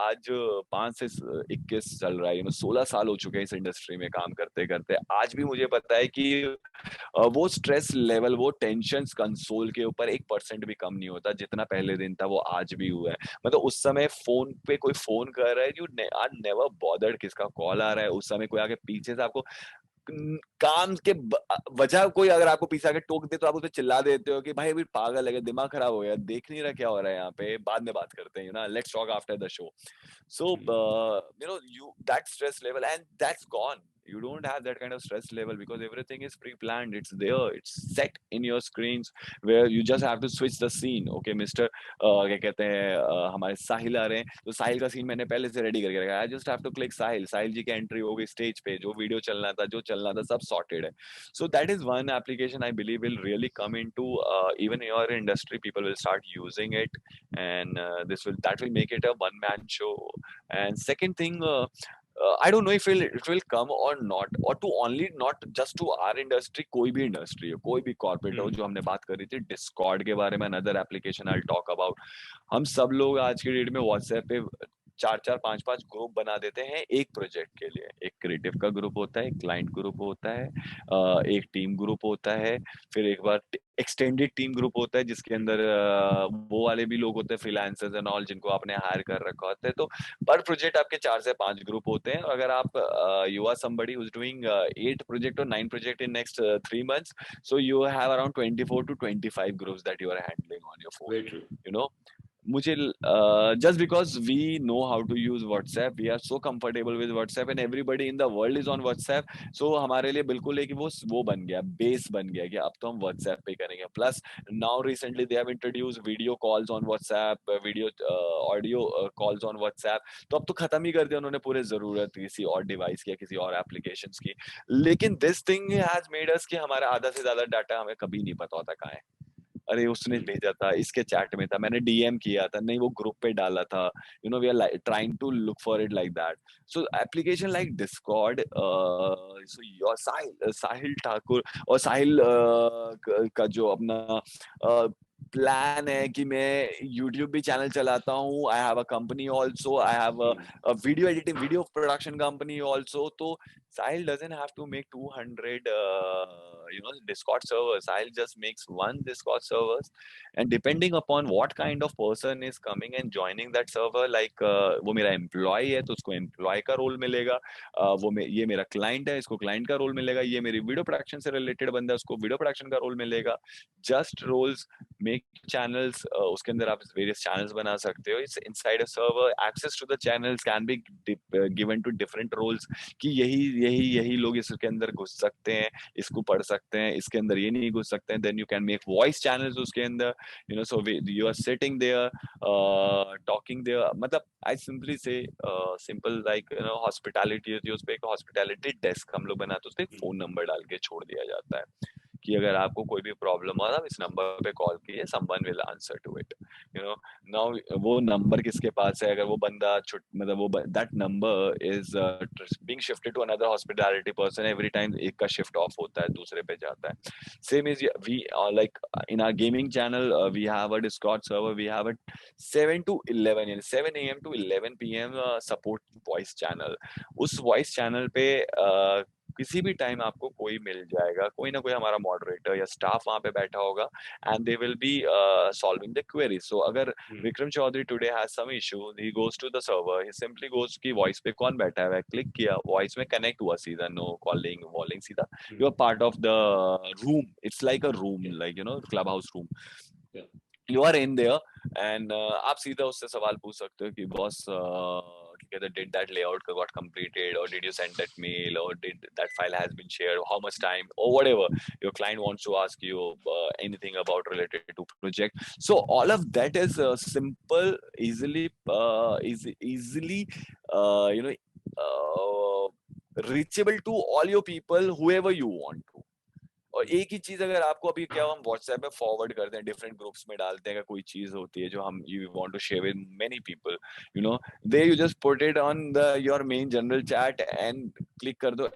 आज 5 से 21 चल रहा है, 16 साल हो चुके हैं इस इंडस्ट्री में काम करते करते, आज भी मुझे पता है कि वो स्ट्रेस लेवल, वो टेंशन कंसोल के ऊपर 1% भी कम नहीं होता जितना पहले दिन था, वो आज भी हुआ है। मतलब उस समय फोन पे कोई फोन कर रहा है, यू आर नेवर बॉदर्ड किसका कॉल आ रहा है। उस समय कोई आके पीछे से आपको काम के वजह कोई अगर आपको पीछे आके टोक दे तो आप उस पर चिल्ला देते हो कि भाई अभी पागल है, दिमाग खराब हो गया, देख नहीं रहा क्या हो रहा है यहाँ पे, बाद में बात करते हैं, let's talk after the show. So you know, you that stress level and that's gone. You don't have that kind of stress level because everything is pre-planned. It's there. It's set in your screens where you just have to switch the scene. Okay, Mr. क्या कहते हैं हमारे साहिल आ रहे हैं तो साहिल का सीन मैंने पहले से रेडी करके रखा है. I just have to click Sahil. Sahil ji की एंट्री हो गई स्टेज पे. जो वीडियो चलना था, जो चलना था, सब सॉर्टेड है. So that is one application I believe will really come into even your industry. People will start using it, and that will make it a one man show. And second thing, I don't know if it will come or not, or to only not just to our industry, कोई भी industry हो, कोई भी corporate हो. जो हमने बात करी थी Discord के बारे में, another application I'll talk about. हम सब लोग आज की डेट में WhatsApp पे 4-4 5-5 ग्रुप बना देते हैं एक प्रोजेक्ट के लिए. एक क्रिएटिव का ग्रुप होता है, एक क्लाइंट ग्रुप होता है, एक टीम ग्रुप होता है, फिर एक बार एक्सटेंडेड टीम ग्रुप होता है जिसके अंदर वो वाले भी लोग होते हैं फ्रीलांसर्स एंड ऑल जिनको आपने हायर कर रखा होता है. तो पर प्रोजेक्ट आपके 4 से 5 ग्रुप होते हैं. अगर आप you are somebody who is doing 8 project और 9 project in next 3 months, so you have around 24 to 25 groups that you are handling on your phone. Very true. You know, मुझे just because we know how to use WhatsApp, we are so comfortable with WhatsApp and everybody in the world is on WhatsApp, so हमारे लिए बिल्कुल है कि वो बन गया, बेस बन गया कि अब तो हम WhatsApp पे करेंगे. Plus now recently they have introduced video calls on WhatsApp, video audio calls on WhatsApp. तो अब तो खत्म ही कर दिया उन्होंने पूरे जरूरत किसी और डिवाइस की या किसी और एप्लीकेशंस की. लेकिन this thing has made us कि हमारा आधा से ज्यादा डाटा हमें कभी नहीं पता होता कहाँ है. अरे उसने भेजा था, इसके चैट में था, मैंने डीएम किया था, नहीं वो ग्रुप पे डाला था. You know we are trying to look for it like that. So application like Discord, so your Sahil Thakur और साहिल का जो अपना प्लान है कि मैं यूट्यूब भी चैनल चलाता हूँ. I have a company also. I have a video editing, video production company also. तो Sahil doesn't have to make 200 Discord servers. Sahil just makes one Discord servers, and depending upon what kind of person is coming and joining that server, like वो मेरा employee है तो उसको employee का role मिलेगा, ये मेरा client है इसको client का role मिलेगा, ये मेरी video production से related बंदा है उसको video production का role मिलेगा. Just roles, make channels, उसके अंदर आप various channels बना सकते हो. It's inside a server. Access to the channels can be given to different roles कि यही लोग इसके अंदर घुस सकते हैं, इसको पढ़ सकते हैं, इसके अंदर ये नहीं घुस सकते हैं. Then you can make voice channels उसके अंदर. You know so you are sitting there talking there. मतलब I simply say simple like you know hospitality होती है, उस पे एक हॉस्पिटैलिटी डेस्क हम लोग बनाते हैं, उस पे एक फोन नंबर डाल के छोड़ दिया जाता है कि अगर आपको कोई भी प्रॉब्लम हो आप इस नंबर पे कॉल कीजिए, someone will answer to it. You know now वो नंबर किसके पास है, अगर वो बंदा मतलब वो that number is being shifted to another hospitality person every time एक का शिफ्ट ऑफ होता है दूसरे पे जाता है. Same is we like in our gaming channel we have a Discord server. We have a 7 to 11 यानी 7 AM to 11 PM support voice channel. उस वॉइस चैनल पे किसी भी टाइम आपको कोई मिल जाएगा, कोई ना कोई हमारा मॉडरेटर या स्टाफ वहां पे बैठा होगा and they will be solving the query. So अगर Vikram Chaudhary today has some issue, he goes to the server, he simply goes की वॉइस पे कौन बैठा है, क्लिक किया, वॉइस में कनेक्ट हुआ सीधा, नो कॉलिंग वॉलिंग, सीधा you are part of the room. It's like a room, like you know Clubhouse room. You are in there and आप सीधा उससे सवाल पूछ सकते हो कि boss did that layout got completed, or did you send that mail, or did that file has been shared, how much time, or whatever your client wants to ask you anything about related to project. So all of that is simple, easily you know reachable to all your people whoever you want to. और एक ही चीज अगर आपको अभी क्या हम व्हाट्सएप पे फॉरवर्ड करते हैं, डिफरेंट ग्रुप्स में डालते हैं, अगर कोई चीज होती है जो हम you want to share with many people, you know they you just put it on the your main general chat and click कर दो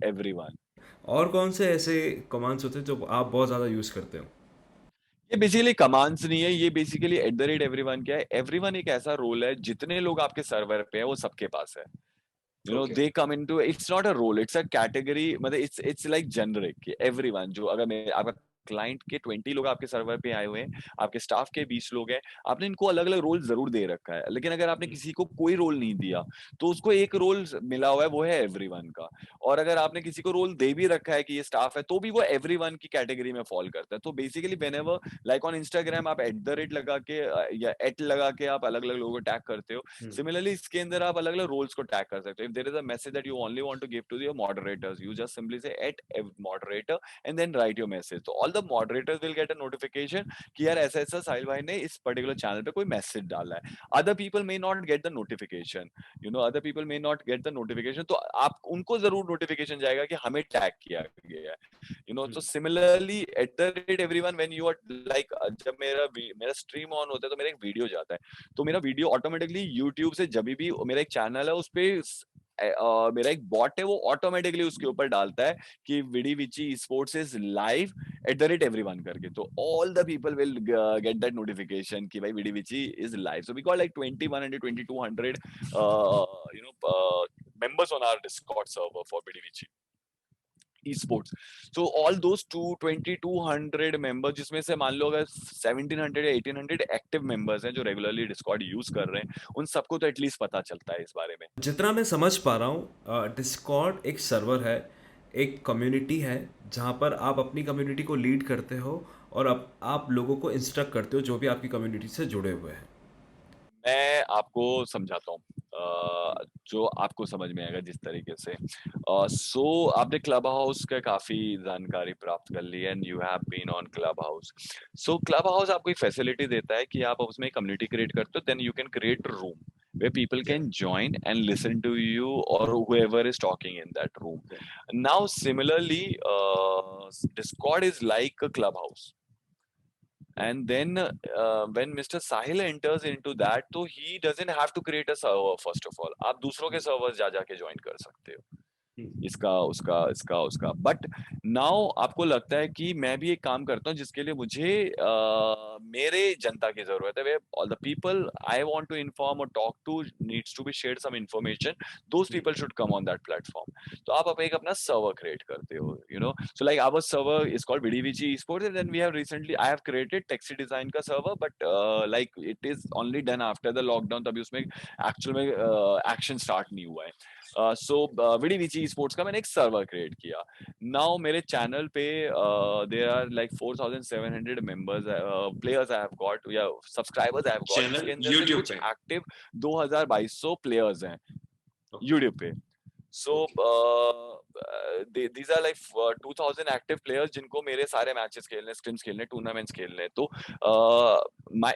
@everyone. और कौन से ऐसे कमांड्स होते हैं जो आप बहुत ज़्यादा यूज़ करते हो? ये बेसिकली कमांड्स नहीं है, ये बेसिकली @everyone क्या है. एवरीवन एक ऐसा रोल है, जितने लोग आपके सर्वर पे है वो सबके पास है. You know, they come into, it's not a role, it's a category. मतलब it's like generic. Everyone जो अगर मैं आपका क्लाइंट के 20 लोग आपके सर्वर पे आए हुए हैं, आपके स्टाफ के 20 लोग हैं, आपने इनको अलग अलग रोल जरूर दे रखा है, लेकिन अगर आपने किसी को कोई रोल नहीं दिया तो उसको एक रोल मिला हुआ है, वो है एवरीवन का। और अगर आपने किसी को रोल दे भी रखा है कि ये स्टाफ है, तो भी वो एवरीवन की कैटेगरी में फॉल करता है। तो basically whenever like on Instagram आप @ लगा के या एट लगा के आप अलग अलग लोगों को टैग करते हो, सिमिलरली इसके अंदर आप अलग अलग रोल्स को टैग कर सकते हो। If there is a message that you only want to give to your moderators, you just simply say @moderator and then write your message, तो all the moderators will get a notification कि यार ऐसा ऐसा साहिल भाई ने इस पर्टिकुलर चैनल पे कोई मैसेज डाला है। Other people may not get the notification, you know, other people may not get the notification, तो आप उनको जरूर नोटिफिकेशन जाएगा कि हमें टैग किया गया है, यू नो। तो similarly @everyone when you are like, जब मेरा स्ट्रीम ऑन होता है तो मेरा एक वीडियो जाता है, तो मेरा वीडियो ऑटोमेटिकली यूट्यूब से जब भी मेरा एक चैनल है उस पे मेरा एक बॉट है, वो ऑटोमेटिकली उसके ऊपर डालता है कि Vidi Vici sports is live @everyone करके, तो all the people will get that notification कि भाई Vidi Vici is live. So we got like 2100 2200 you know members on our Discord server for विडी विची esports. So all those 2200 members, जिसमें से मान लो अगर 1700 या 1800 एक्टिव मेंबर्स हैं जो रेगुलरली डिस्कॉर्ड यूज कर रहे हैं, उन सबको तो एटलीस्ट पता चलता है इस बारे में। जितना मैं समझ पा रहा हूँ, डिस्कॉर्ड एक सर्वर है, एक कम्युनिटी है, जहाँ पर आप अपनी कम्युनिटी को लीड करते हो और आप लोगों को इंस्ट्रक्ट करते हो जो भी आपकी कम्युनिटी से जुड़े हुए हैं। मैं आपको समझाता हूँ जो आपको समझ में आएगा जिस तरीके से। सो आपने क्लब हाउस का काफी जानकारी प्राप्त कर ली and you have been on Clubhouse. सो क्लब हाउस आपको एक फैसिलिटी देता है कि आप उसमें कम्युनिटी क्रिएट करते हो, then you can create a room where people can join and listen to you or whoever is talking in that room. Now similarly, Discord is like a clubhouse. And then when Mr. Sahil enters into that, तो he doesn't have to create a server first of all. आप दूसरों के servers जा जाके join कर सकते हो, इसका उसका इसका उसका। बट नाउ आपको लगता है कि मैं भी एक काम करता हूँ जिसके लिए मुझे मेरे जनता की जरूरत है, all the people I want to inform और talk to needs to be share some information, those people should come on that platform. तो आप एक अपना सर्वर क्रिएट करते हो, you know. So like our server is called BDVG sports and then we have recently I have created taxi design का server, but like it is only done after the lockdown, तभी उसमें एक्चुअल में एक्शन स्टार्ट नहीं हुआ है। सो विडीवीची स्पोर्ट्स का मैंने एक सर्वर क्रिएट किया। नाउ मेरे चैनल पे there are like 4700 members players I have got या subscribers I have got, channel जिसके अंदर से यूट्यूब कुछ पे। एक्टिव 2200 प्लेयर्स हैं यूट्यूब पे। So these are like 2000 active players जिनको मेरे सारे मैचेस खेलने, स्क्रिम्स खेलने, टूर्नामेंट्स खेलने, तो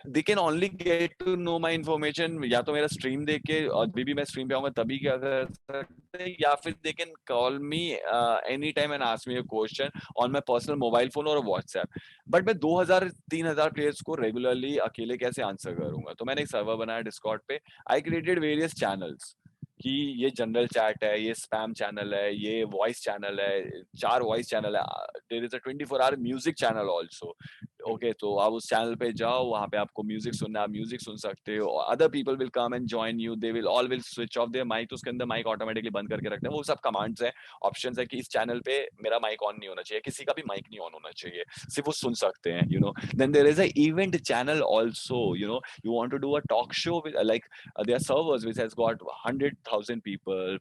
they can only get to know my information या तो मेरा स्ट्रीम देख के, और अभी भी मैं स्ट्रीम पे आऊंगा तभी क्या कर सकते हैं, या फिर they can call me any time and ask me a question on my personal mobile phone और व्हाट्सएप। बट मैं 2000-3000 प्लेयर्स को रेगुलरली अकेले कैसे आंसर करूंगा, तो मैंने एक सर्वर बनाया डिस्कॉर्ड पे। आई क्रिएटेड वेरियस चैनल्स कि ये जनरल चैट है, ये स्पैम चैनल है, ये वॉइस चैनल है, 4 वॉइस चैनल है, there is a 24 hour music channel also. Okay, तो आप उस चैनल पे जाओ, वहां पे आपको म्यूजिक सुनना है, आप म्यूजिक सुन सकते हो। Other people will come and join you, they will all will switch off their mic, तो उसके अंदर माइक ऑटोमेटिकली बंद करके रखते हैं। वो सब कमांड्स है, ऑप्शंस है कि इस चैनल पे मेरा माइक ऑन नहीं होना चाहिए, किसी का भी माइक नहीं ऑन होना चाहिए, सिर्फ वो सुन सकते हैं, you know. Then there is a event channel also, you know, you want to do a talk show with like there are servers which has got 100,000 people,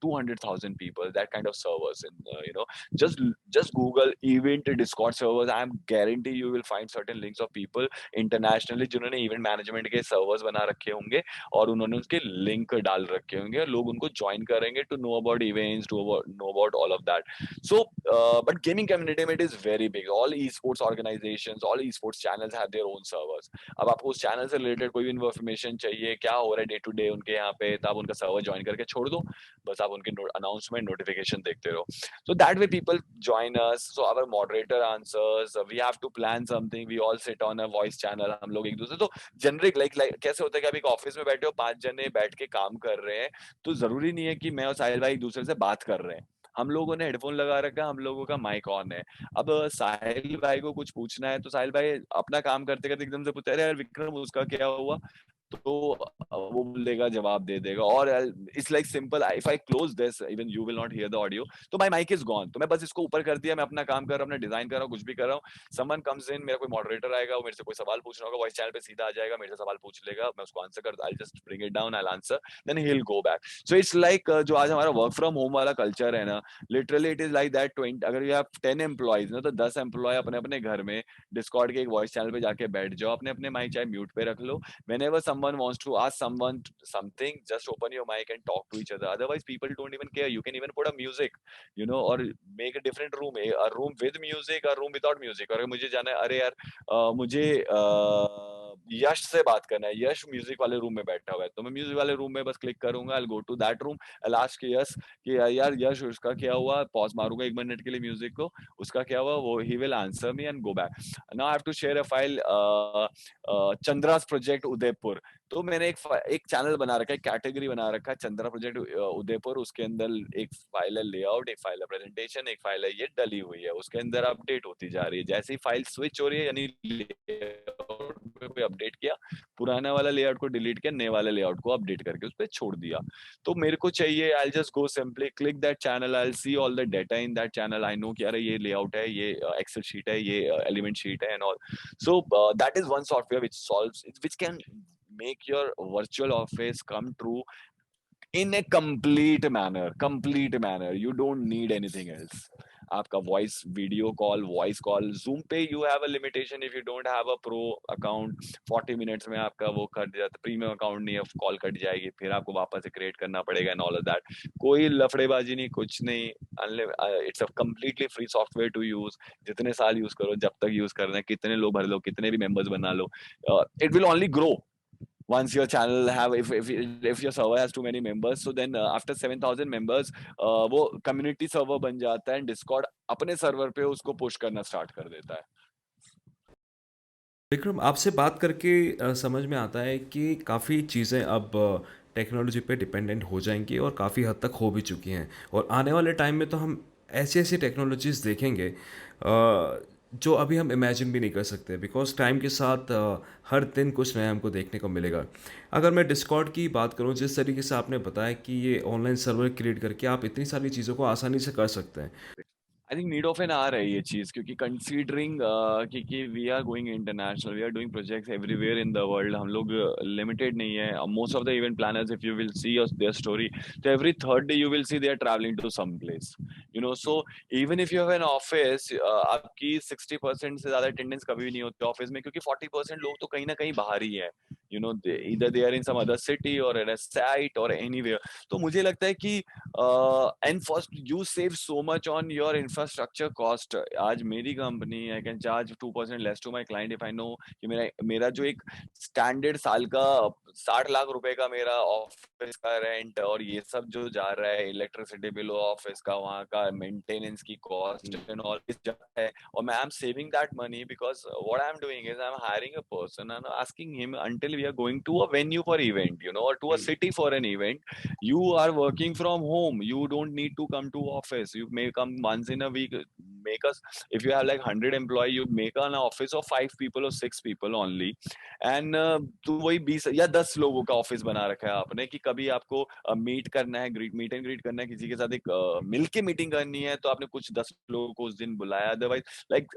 200,000 people, that kind of servers. And you know, just Google event Discord servers. I am guarantee you will find certain links of people internationally जिन्होंने event management के servers बना रखे होंगे और उन्होंने उसके link डाल रखे होंगे, लोग उनको join करेंगे to know about events, to know about all of that. So, but gaming community में it is very big. All esports organizations, all esports channels have their own servers. अब आपको उस चैनल से रिलेटेड कोई भी इन्फॉर्मेशन चाहिए, क्या हो रहा है डे टू डे उनके यहाँ पे, तो आप उनका सर्वर ज्वाइन करके छोड़ दो, बस आप उनके अनाउंसमेंट नोटिफिकेशन देखते रहो। So that way people join us, so our moderator answers, we have to plan something, we all sit on a voice channel, हम लोग एक दूसरे तो जनरिक लाइक कैसे होता है कि आप एक ऑफिस में बैठे हो, 5 जने बैठ के काम कर रहे हैं, तो जरूरी नहीं है कि मैं और साहिल भाई एक दूसरे से बात कर रहे हैं, हम लोगों ने हेडफोन लगा रखा है, हम लोगों का माइक ऑन है। अब साहिल भाई को कुछ पूछना है तो साहिल भाई अपना काम करते करते एकदम से पूछते, अरे यार विक्रम उसका क्या हुआ, तो वो लेगा, जवाब दे देगा। और it's like simple, if I close this even you will not here the audio, तो माय माइक इज गॉन। तो मैं बस इसको ऊपर कर दिया, मैं अपना काम कर रहा हूँ, अपना डिजाइन कर रहा हूँ, कुछ भी कर रहा हूँ। समवन कम्स इन, मेरा कोई मॉडरेटर आएगा, वो मेरे से कोई सवाल पूछ रहा होगा, वॉइस चैनल पे सीधा आ जाएगा, मेरे से सवाल पूछ लेगा, मैं उसको आंसर कर, I just bring it down, I answer, then he will go back. So it's like जो आज हमारा वर्क फ्रॉम होम वाला कल्चर है ना, literally it is like that. 20, अगर यू हैव 10 एम्प्लॉइज ना, तो 10 एम्प्लॉय अपने अपने घर में डिस्कॉर्ड के एक वॉइस चैनल पे जाके बैठ जाओ, अपने अपने माइक चाहे म्यूट पे रख लो। Whenever someone wants to ask someone something, just open your mic and talk to each other. Otherwise, people don't even care. You can even put a music, you know, or make a different room, a room with music, a room without music. और अगर मुझे जाना है, अरे यार मुझे यश से बात करना है, यश म्यूजिक वाले रूम में बैठा हुआ है, तो मैं म्यूजिक वाले रूम में बस क्लिक करूंगा, I go to that room, I ask Yash कि यार यश उसका क्या हुआ, पॉज मारूंगा 1 मिनट के लिए म्यूजिक को, उसका क्या हुआ, वो he will answer me and go back. Now I have to share a file, Chandra's project Udaipur. तो मैंने एक चैनल बना रखा है, कैटेगरी बना रखा है चंद्रा प्रोजेक्ट उदयपुर। उसके अंदर एक फाइल है लेआउट, एक फाइल है प्रेजेंटेशन, एक फाइल है ये डली हुई है, उसके अंदर अपडेट होती जा रही है। जैसे ही फाइल स्विच हो रही है, यानी अपडेट किया, पुराना वाला लेआउट को डिलीट किया, नए वाले लेआउट को अपडेट करके उस पर छोड़ दिया। तो मेरे को चाहिए, I just go simply click that channel, I see all the data in that channel, I know कि अरे ये लेआउट है, ये एक्सेल शीट है, ये एलिमेंट शीट है and all. So that is one software which solves, which can make your virtual office come true in a complete manner. You don't need anything else. आपका voice video call, voice call, Zoom पे you have a limitation, if you don't have a pro account, 40 minutes में आपका वो कट जाता है, प्रीमियम अकाउंट नहीं है, कॉल कट जाएगी, फिर आपको वापस से क्रिएट करना पड़ेगा एंड ऑल ऑफ दैट। कोई लफड़ेबाजी नहीं, कुछ नहीं, it's a completely free software to use. जितने साल यूज करो, जब तक यूज करना है, कितने लोग भर लो, कितने भी मेंबर्स बना लो, it will only grow once your channel have, if your server has too many members, so then after 7,000 members वो community server बन जाता है, discord अपने server पे उसको push करना start कर देता है। विक्रम, आपसे बात करके समझ में आता है कि काफ़ी चीज़ें अब टेक्नोलॉजी पे डिपेंडेंट हो जाएंगी और काफ़ी हद तक हो भी चुकी हैं। और आने वाले टाइम में तो हम ऐसी ऐसी टेक्नोलॉजीज़ देखेंगे जो अभी हम इमेजिन भी नहीं कर सकते, बिकॉज टाइम के साथ हर दिन कुछ नया हमको देखने को मिलेगा। अगर मैं डिस्कॉर्ड की बात करूं, जिस तरीके से आपने बताया कि ये ऑनलाइन सर्वर क्रिएट करके आप इतनी सारी चीज़ों को आसानी से कर सकते हैं। I think need of an hour है ये चीज, क्योंकि कंसीडरिंग कि we are going international, we are doing projects everywhere in the world, हम लोग लिमिटेड नहीं है। Most of the event planners, if you will see their story, तो every third day you will see they are travelling to some place, you know. So even if you have an office, आपकी 60% से ज्यादा अटेंडेंस कभी भी नहीं होती ऑफिस में, क्योंकि 40% लोग तो कहीं ना कहीं बाहर ही है, यू नो, इधर they are in some other city और इन अ साइट और एनीवेयर। तो मुझे लगता है कि and first you save so much on your infrastructure cost. आज मेरी company, I can charge 2% less to my client if I know कि मेरा मेरा जो एक स्टैंडर्ड साल का 60 लाख रुपए का मेरा ऑफिस का रेंट और ये सब जो जा रहा है, इलेक्ट्रिसिटी बिल ऑफिस का, वहाँ का मेंटेनेंस की कॉस्ट एंड ऑल है, और मैं I am saving that money because what I am doing is I am hiring a person and asking him until we are going to a venue for event, you know, or to a city for an event. You are working from home, you don't need to come to office, you may come once in a week, make us, if you have like 100 employee, you make an office of 5 people or 6 people only, and तो वही 20 या 10 लोगों का ऑफिस बना रखा है आपने कि कभी आपको मीट करना है, मीट एंड ग्रीट करना है, किसी के साथ एक मिल के मीटिंग करनी है, तो आपने कुछ 10 लोगों को उस दिन बुलाया। Otherwise like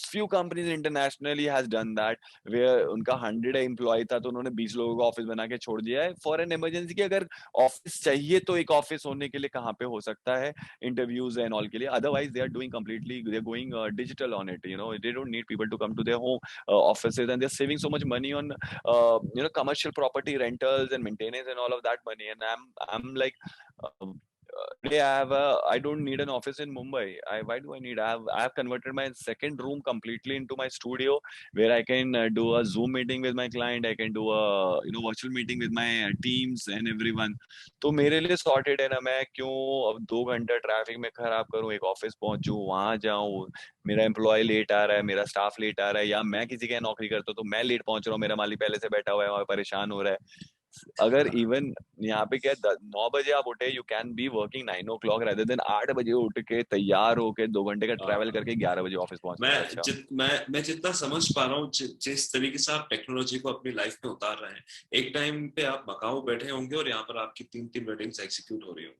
few companies internationally has done that, where उनका 100 एम्प्लॉय था तो उन्होंने 20 लोगों का ऑफिस बना के छोड़ दिया है फॉर एन इमरजेंसी, कि अगर ऑफिस चाहिए तो एक ऑफिस होने के लिए कहाँ पे हो सकता है, इंटरव्यूज एंड ऑल के लिए। Otherwise they are doing completely, they are going digital on it, you know, they don't need people to come to their home offices, and they're saving so much money on you know, commercial property rentals and maintenance and all of that money. And I'm like today I don't need an office in Mumbai. Why do I need? I have converted my second room completely into my studio, where I can do a Zoom meeting with my client. I can do a, you know, virtual meeting with my teams and everyone. तो मेरे लिए sorted है ना, मैं क्यों अब 2 घंटा ट्रैफिक में खराब करूँ, एक ऑफिस पहुंचूं, वहां जाऊं, मेरा एम्प्लॉय लेट आ रहा है, मेरा स्टाफ लेट आ रहा है, या मैं किसी के यहाँ नौकरी करता हूँ तो मैं लेट पहुंच रहा हूँ, मेरा मालिक पहले से बैठा हुआ है वहां परेशान हो रहा है। अगर हाँ। इवन यहाँ पे क्या 9 बजे आप उठे, you can be working 9 o'clock rather than 8 बजे उठ के तैयार होके 2 घंटे का ट्रैवल हाँ। करके 11 बजे ऑफिस पहुंचने से अच्छा। मैं जितना समझ पा रहा हूँ, जिस तरीके से आप टेक्नोलॉजी को अपनी लाइफ में उतार रहे हैं, एक टाइम पे आप मकाऊ बैठे होंगे और यहाँ पर आपकी 3-3 वेडिंग्स एग्जीक्यूट हो रही होंगी।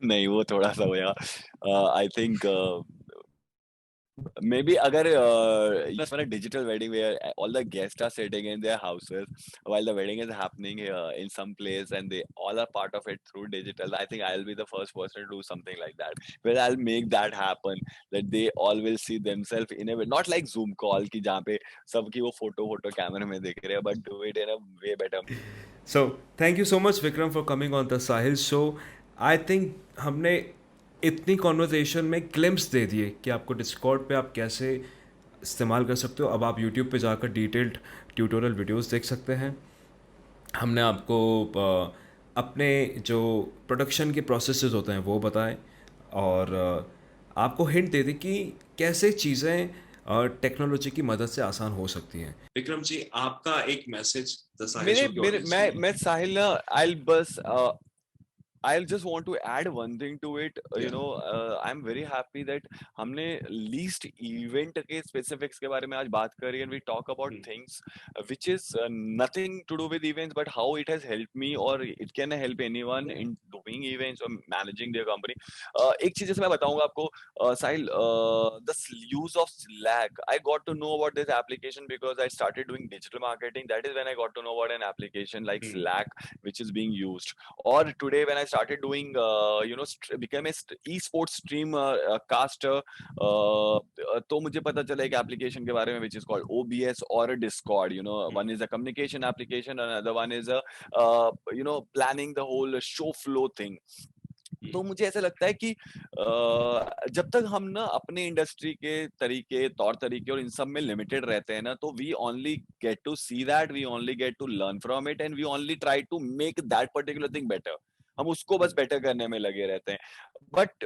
नहीं, वो थोड़ा सा हुआ। आई थिंक maybe अगर when a digital wedding where all the guests are sitting in their houses while the wedding is happening in some place and they all are part of it through digital, I think I'll be the first person to do something like that, where I'll make that happen, that they all will see themselves in a way, not like Zoom call कि जहाँ पे सबकी वो फोटो कैमरे में देख रहे हैं, but do it in a way better. So thank you so much Vikram for coming on the Sahil show. I think हमने इतनी कॉन्वर्जेशन में ग्लिम्स दे दिए कि आपको डिस्कॉर्ड पे आप कैसे इस्तेमाल कर सकते हो। अब आप यूट्यूब पे जाकर डिटेल्ड ट्यूटोरियल वीडियोस देख सकते हैं। हमने आपको अपने जो प्रोडक्शन के प्रोसेसेस होते हैं वो बताएं, और आपको हिंट दे दें कि कैसे चीज़ें टेक्नोलॉजी की मदद से आसान हो सकती हैं। विक्रम जी, आपका एक मैसेज द साहिल मेरे शो की मेरे ऑडियंस के लिए। मैं साहिल ना, I'll बस I'll just want to add one thing to it. या I'm very happy that हमने least event के specifics के बारे में आज बात करी, and we talk about things which is nothing to do with events, but how it has helped me or it can help anyone in doing events or managing their company. एक चीज जैसे मैं बताऊंगा आपको, साहिल, the use of Slack. I got to know about this application because I started doing digital marketing. That is when I got to know about an application like Slack, which is being used. Or today when I started doing became a esports stream caster, तो मुझे पता चला एक एप्लीकेशन के बारे में which is called OBS or a Discord. One is a communication application, another one is a planning the whole show flow thing. तो मुझे ऐसा लगता है कि जब तक हम ना अपने इंडस्ट्री के तरीके, तौर तरीके और इन सब में लिमिटेड रहते हैं ना, तो we only get to see that, we only get to learn from it, and we only try to make that particular thing better. हम उसको बस बेटर करने में लगे रहते हैं। But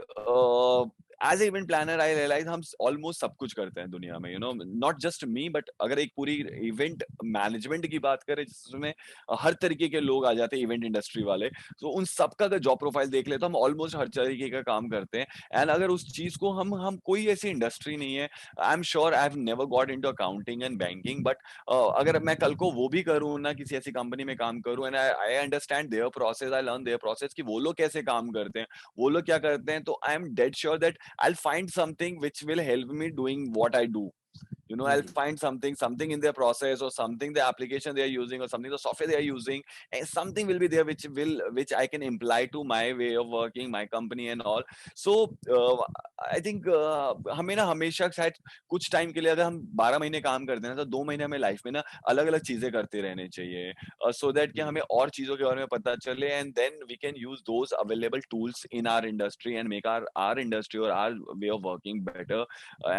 as a event planner I realize हम ऑलमोस्ट सब कुछ करते हैं दुनिया में, नॉट जस्ट मी, बट अगर एक पूरी इवेंट मैनेजमेंट की बात करें जिसमें हर तरीके के लोग आ जाते हैं, इवेंट इंडस्ट्री वाले, तो उन सबका अगर जॉब प्रोफाइल देख ले तो हम ऑलमोस्ट हर तरीके का काम करते हैं। एंड अगर उस चीज को हम कोई ऐसी इंडस्ट्री नहीं है, I am sure I have never got into accounting and banking, but अगर मैं कल को वो भी करूँ ना, किसी ऐसी कंपनी में काम करूँ, and I understand their process, I learn their process कि वो लोग कैसे काम करते हैं, वो लोग क्या करते हैं, तो I am dead sure that I will find something which will help me doing what I do. I'll find something in their process, or something the application they are using, or something the software they are using, and something will be there which I can imply to my way of working, my company and all. So I think हमें ना हमेशा शायद कुछ टाइम के लिए, अगर हम 12 महीने काम करते हैं ना, तो 2 महीने हमें लाइफ में ना अलग अलग चीजें करते रहने चाहिए, so that कि हमें और चीजों के बारे में पता चले, and then we can use those available tools in our industry and make our industry or our way of working better,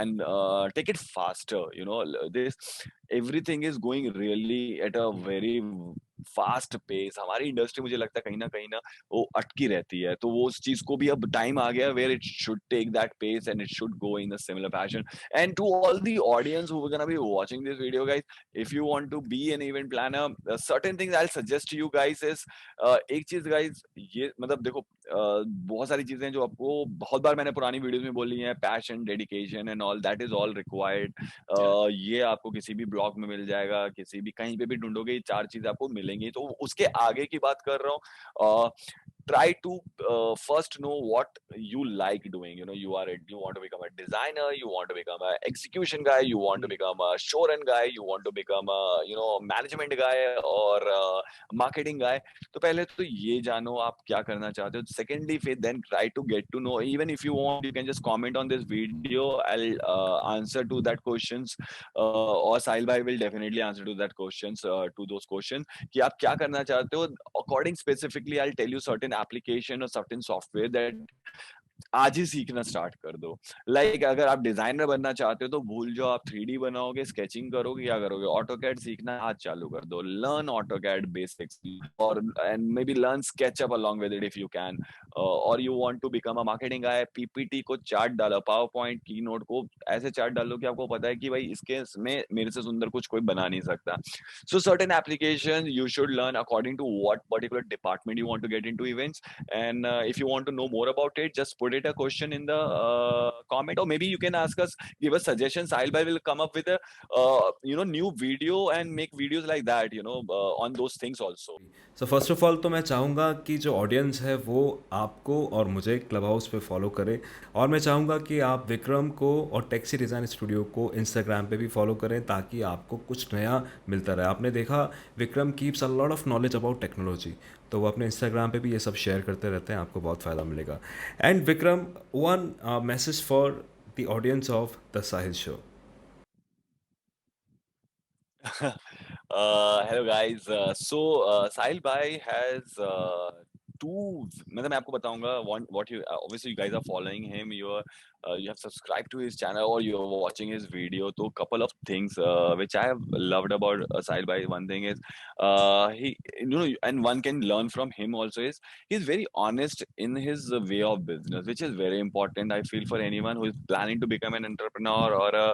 and take it faster. This everything is going really at a very fast pace. हमारी इंडस्ट्री मुझे लगता है कहीं ना वो अटकी रहती है, तो वो उस चीज को भी अब टाइम आ गया where it should take that pace and it should go in a similar fashion. And to all the audience who are gonna be watching this video guys, if you want to be an event planner, certain things I will suggest you guys is, एक चीज गाइस, ये मतलब देखो, बहुत सारी चीजें जो आपको बहुत बार मैंने पुरानी वीडियोस में बोली हैं, passion, dedication and all, that is all required. ये आपको किसी भी ब्लॉग में मिल जाएगा, किसी भी कहीं पे भी ढूंढोगे, ये 4 चीजें आपको मिलेंगी। तो उसके आगे की बात कर रहा हूँ, try to first know what you like doing. You want to become a designer, you want to become a execution guy, you want to become a showrun guy, you want to become a management guy or marketing guy. तो पहले तो ये जानो आप क्या करना चाहते हो। Secondly, then try to get to know, even if you want, you can just comment on this video, I'll answer to that questions, or Sahil bhai will definitely answer to that questions, to those questions कि आप क्या करना चाहते हो। According specifically, I'll tell you certain application or certain software that आज ही सीखना स्टार्ट कर दो। लाइक अगर आप डिजाइनर बनना चाहते हो तो भूल जाओ आप 3D बनाओगे, स्केचिंग करोगे, क्या करोगे? ऑटोकैड सीखना आज चालू कर दो। लर्न ऑटोकैड बेसिक्स और and maybe learn SketchUp along with it if you can. और you want to become a marketing guy, PPT को चार्ट डालो, पावर पॉइंट की नोट को ऐसे चार्ट डालो कि आपको पता है कि भाई इसके में मेरे से सुंदर कुछ कोई बना नहीं सकता। So certain applications you should learn according to what particular department you want to get into events. And if you want to know more about it, just put it a question in the comment, or maybe you can ask us, give us suggestions. Sahil bhai will come up with a new video and make videos like that, on those things also. So first of all तो मैं चाहूँगा कि जो ऑडियंस है वो आपको और मुझे क्लब हाउस पे फॉलो करे, और मैं चाहूँगा कि आप विक्रम को और टैक्सी डिज़ाइन स्टूडियो को इंस्टाग्राम पे भी फॉलो करें ताकि आपको कुछ नया मिलता रहे। आपने देखा Vikram keeps a lot of knowledge about technology, तो वो अपने इंस्टाग्राम पे भी ये सब शेयर करते रहते हैं, आपको बहुत फ़ायदा मिलेगा। And Vikram, one message for the audience of the Sahil show. Hello guys. Sahil Bhai has two. मतलब मैं आपको बताऊंगा what you obviously you guys are following him. You have subscribed to his channel or you're watching his video. So couple of things which I have loved about Sahil Bhai. One thing is he and one can learn from him also is he's very honest in his way of business, which is very important. I feel for anyone who is planning to become an entrepreneur or a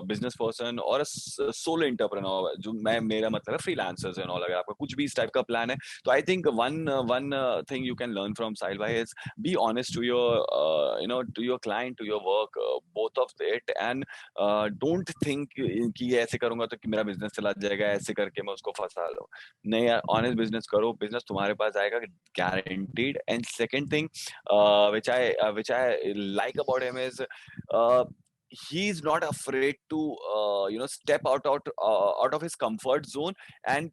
business person और सोलो एंटरप्रेन्योर, जो मैं मेरा मतलब है फ्रीलांसर्स एंड ऑल। अगर आपका कुछ भी इस टाइप का प्लान है तो I think one one thing you can learn from Sahil भाई is be honest to your to your client, to your work, both of it. And don't think कि ये ऐसे करूंगा तो कि मेरा बिजनेस चला जाएगा, ऐसे करके मैं उसको फंसा लूं। नहीं यार, ऑनेस्ट बिजनेस करो, बिजनेस तुम्हारे पास आएगा guaranteed. And second thing which I like about him is uh, he's not afraid to step out of his comfort zone and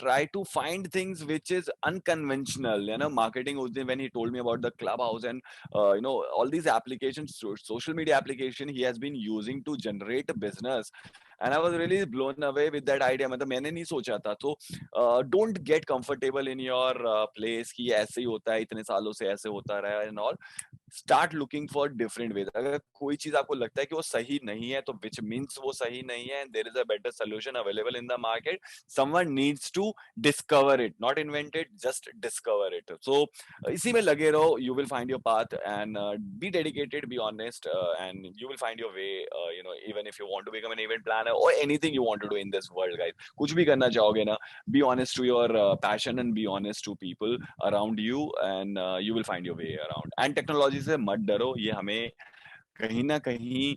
try to find things which is unconventional. Marketing उस दिन when he told me about the clubhouse and all these applications, social media application he has been using to generate a business, and I was really blown away with that idea. मतलब मैंने नहीं सोचा था। तो don't get comfortable in your place कि ऐसे ही होता है, इतने सालों से ऐसे होता रहा है and all. Start looking for different ways. अगर कोई चीज आपको लगता है कि वो सही नहीं है तो विच मीन्स वो सही नहीं है, and there is a better solution available in the market. Someone needs to discover it, not invent it, just discover it. So इसी में लगे रहो, you will find your path and be dedicated, be honest and you will find your way. Even if you want to become an event planner और anything you want to do in this world guys, कुछ भी करना चाहोगे ना, be honest to your passion and be honest to people around you, and you will find your way around. And technology से मत डरो, ये हमें कहीं ना कहीं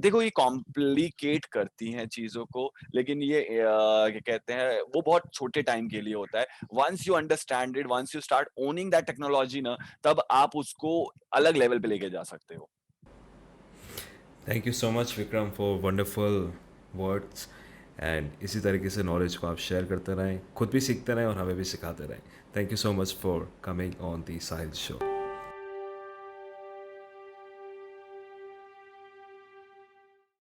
देखो ये कॉम्प्लिकेट करती हैं चीजों को, लेकिन ये क्या कहते हैं, वो बहुत छोटे टाइम के लिए होता है। Once you understand it, once you start owning that technology ना, तब आप उसको अलग लेवल पे लेके जा सकते हो। Thank you so much Vikram for wonderful words, and इसी तरीके से नॉलेज को आप शेयर करते रहें, खुद भी सीखते रहें और हमें भी सिखाते रहें। Thank you so much for coming on the Sahil show.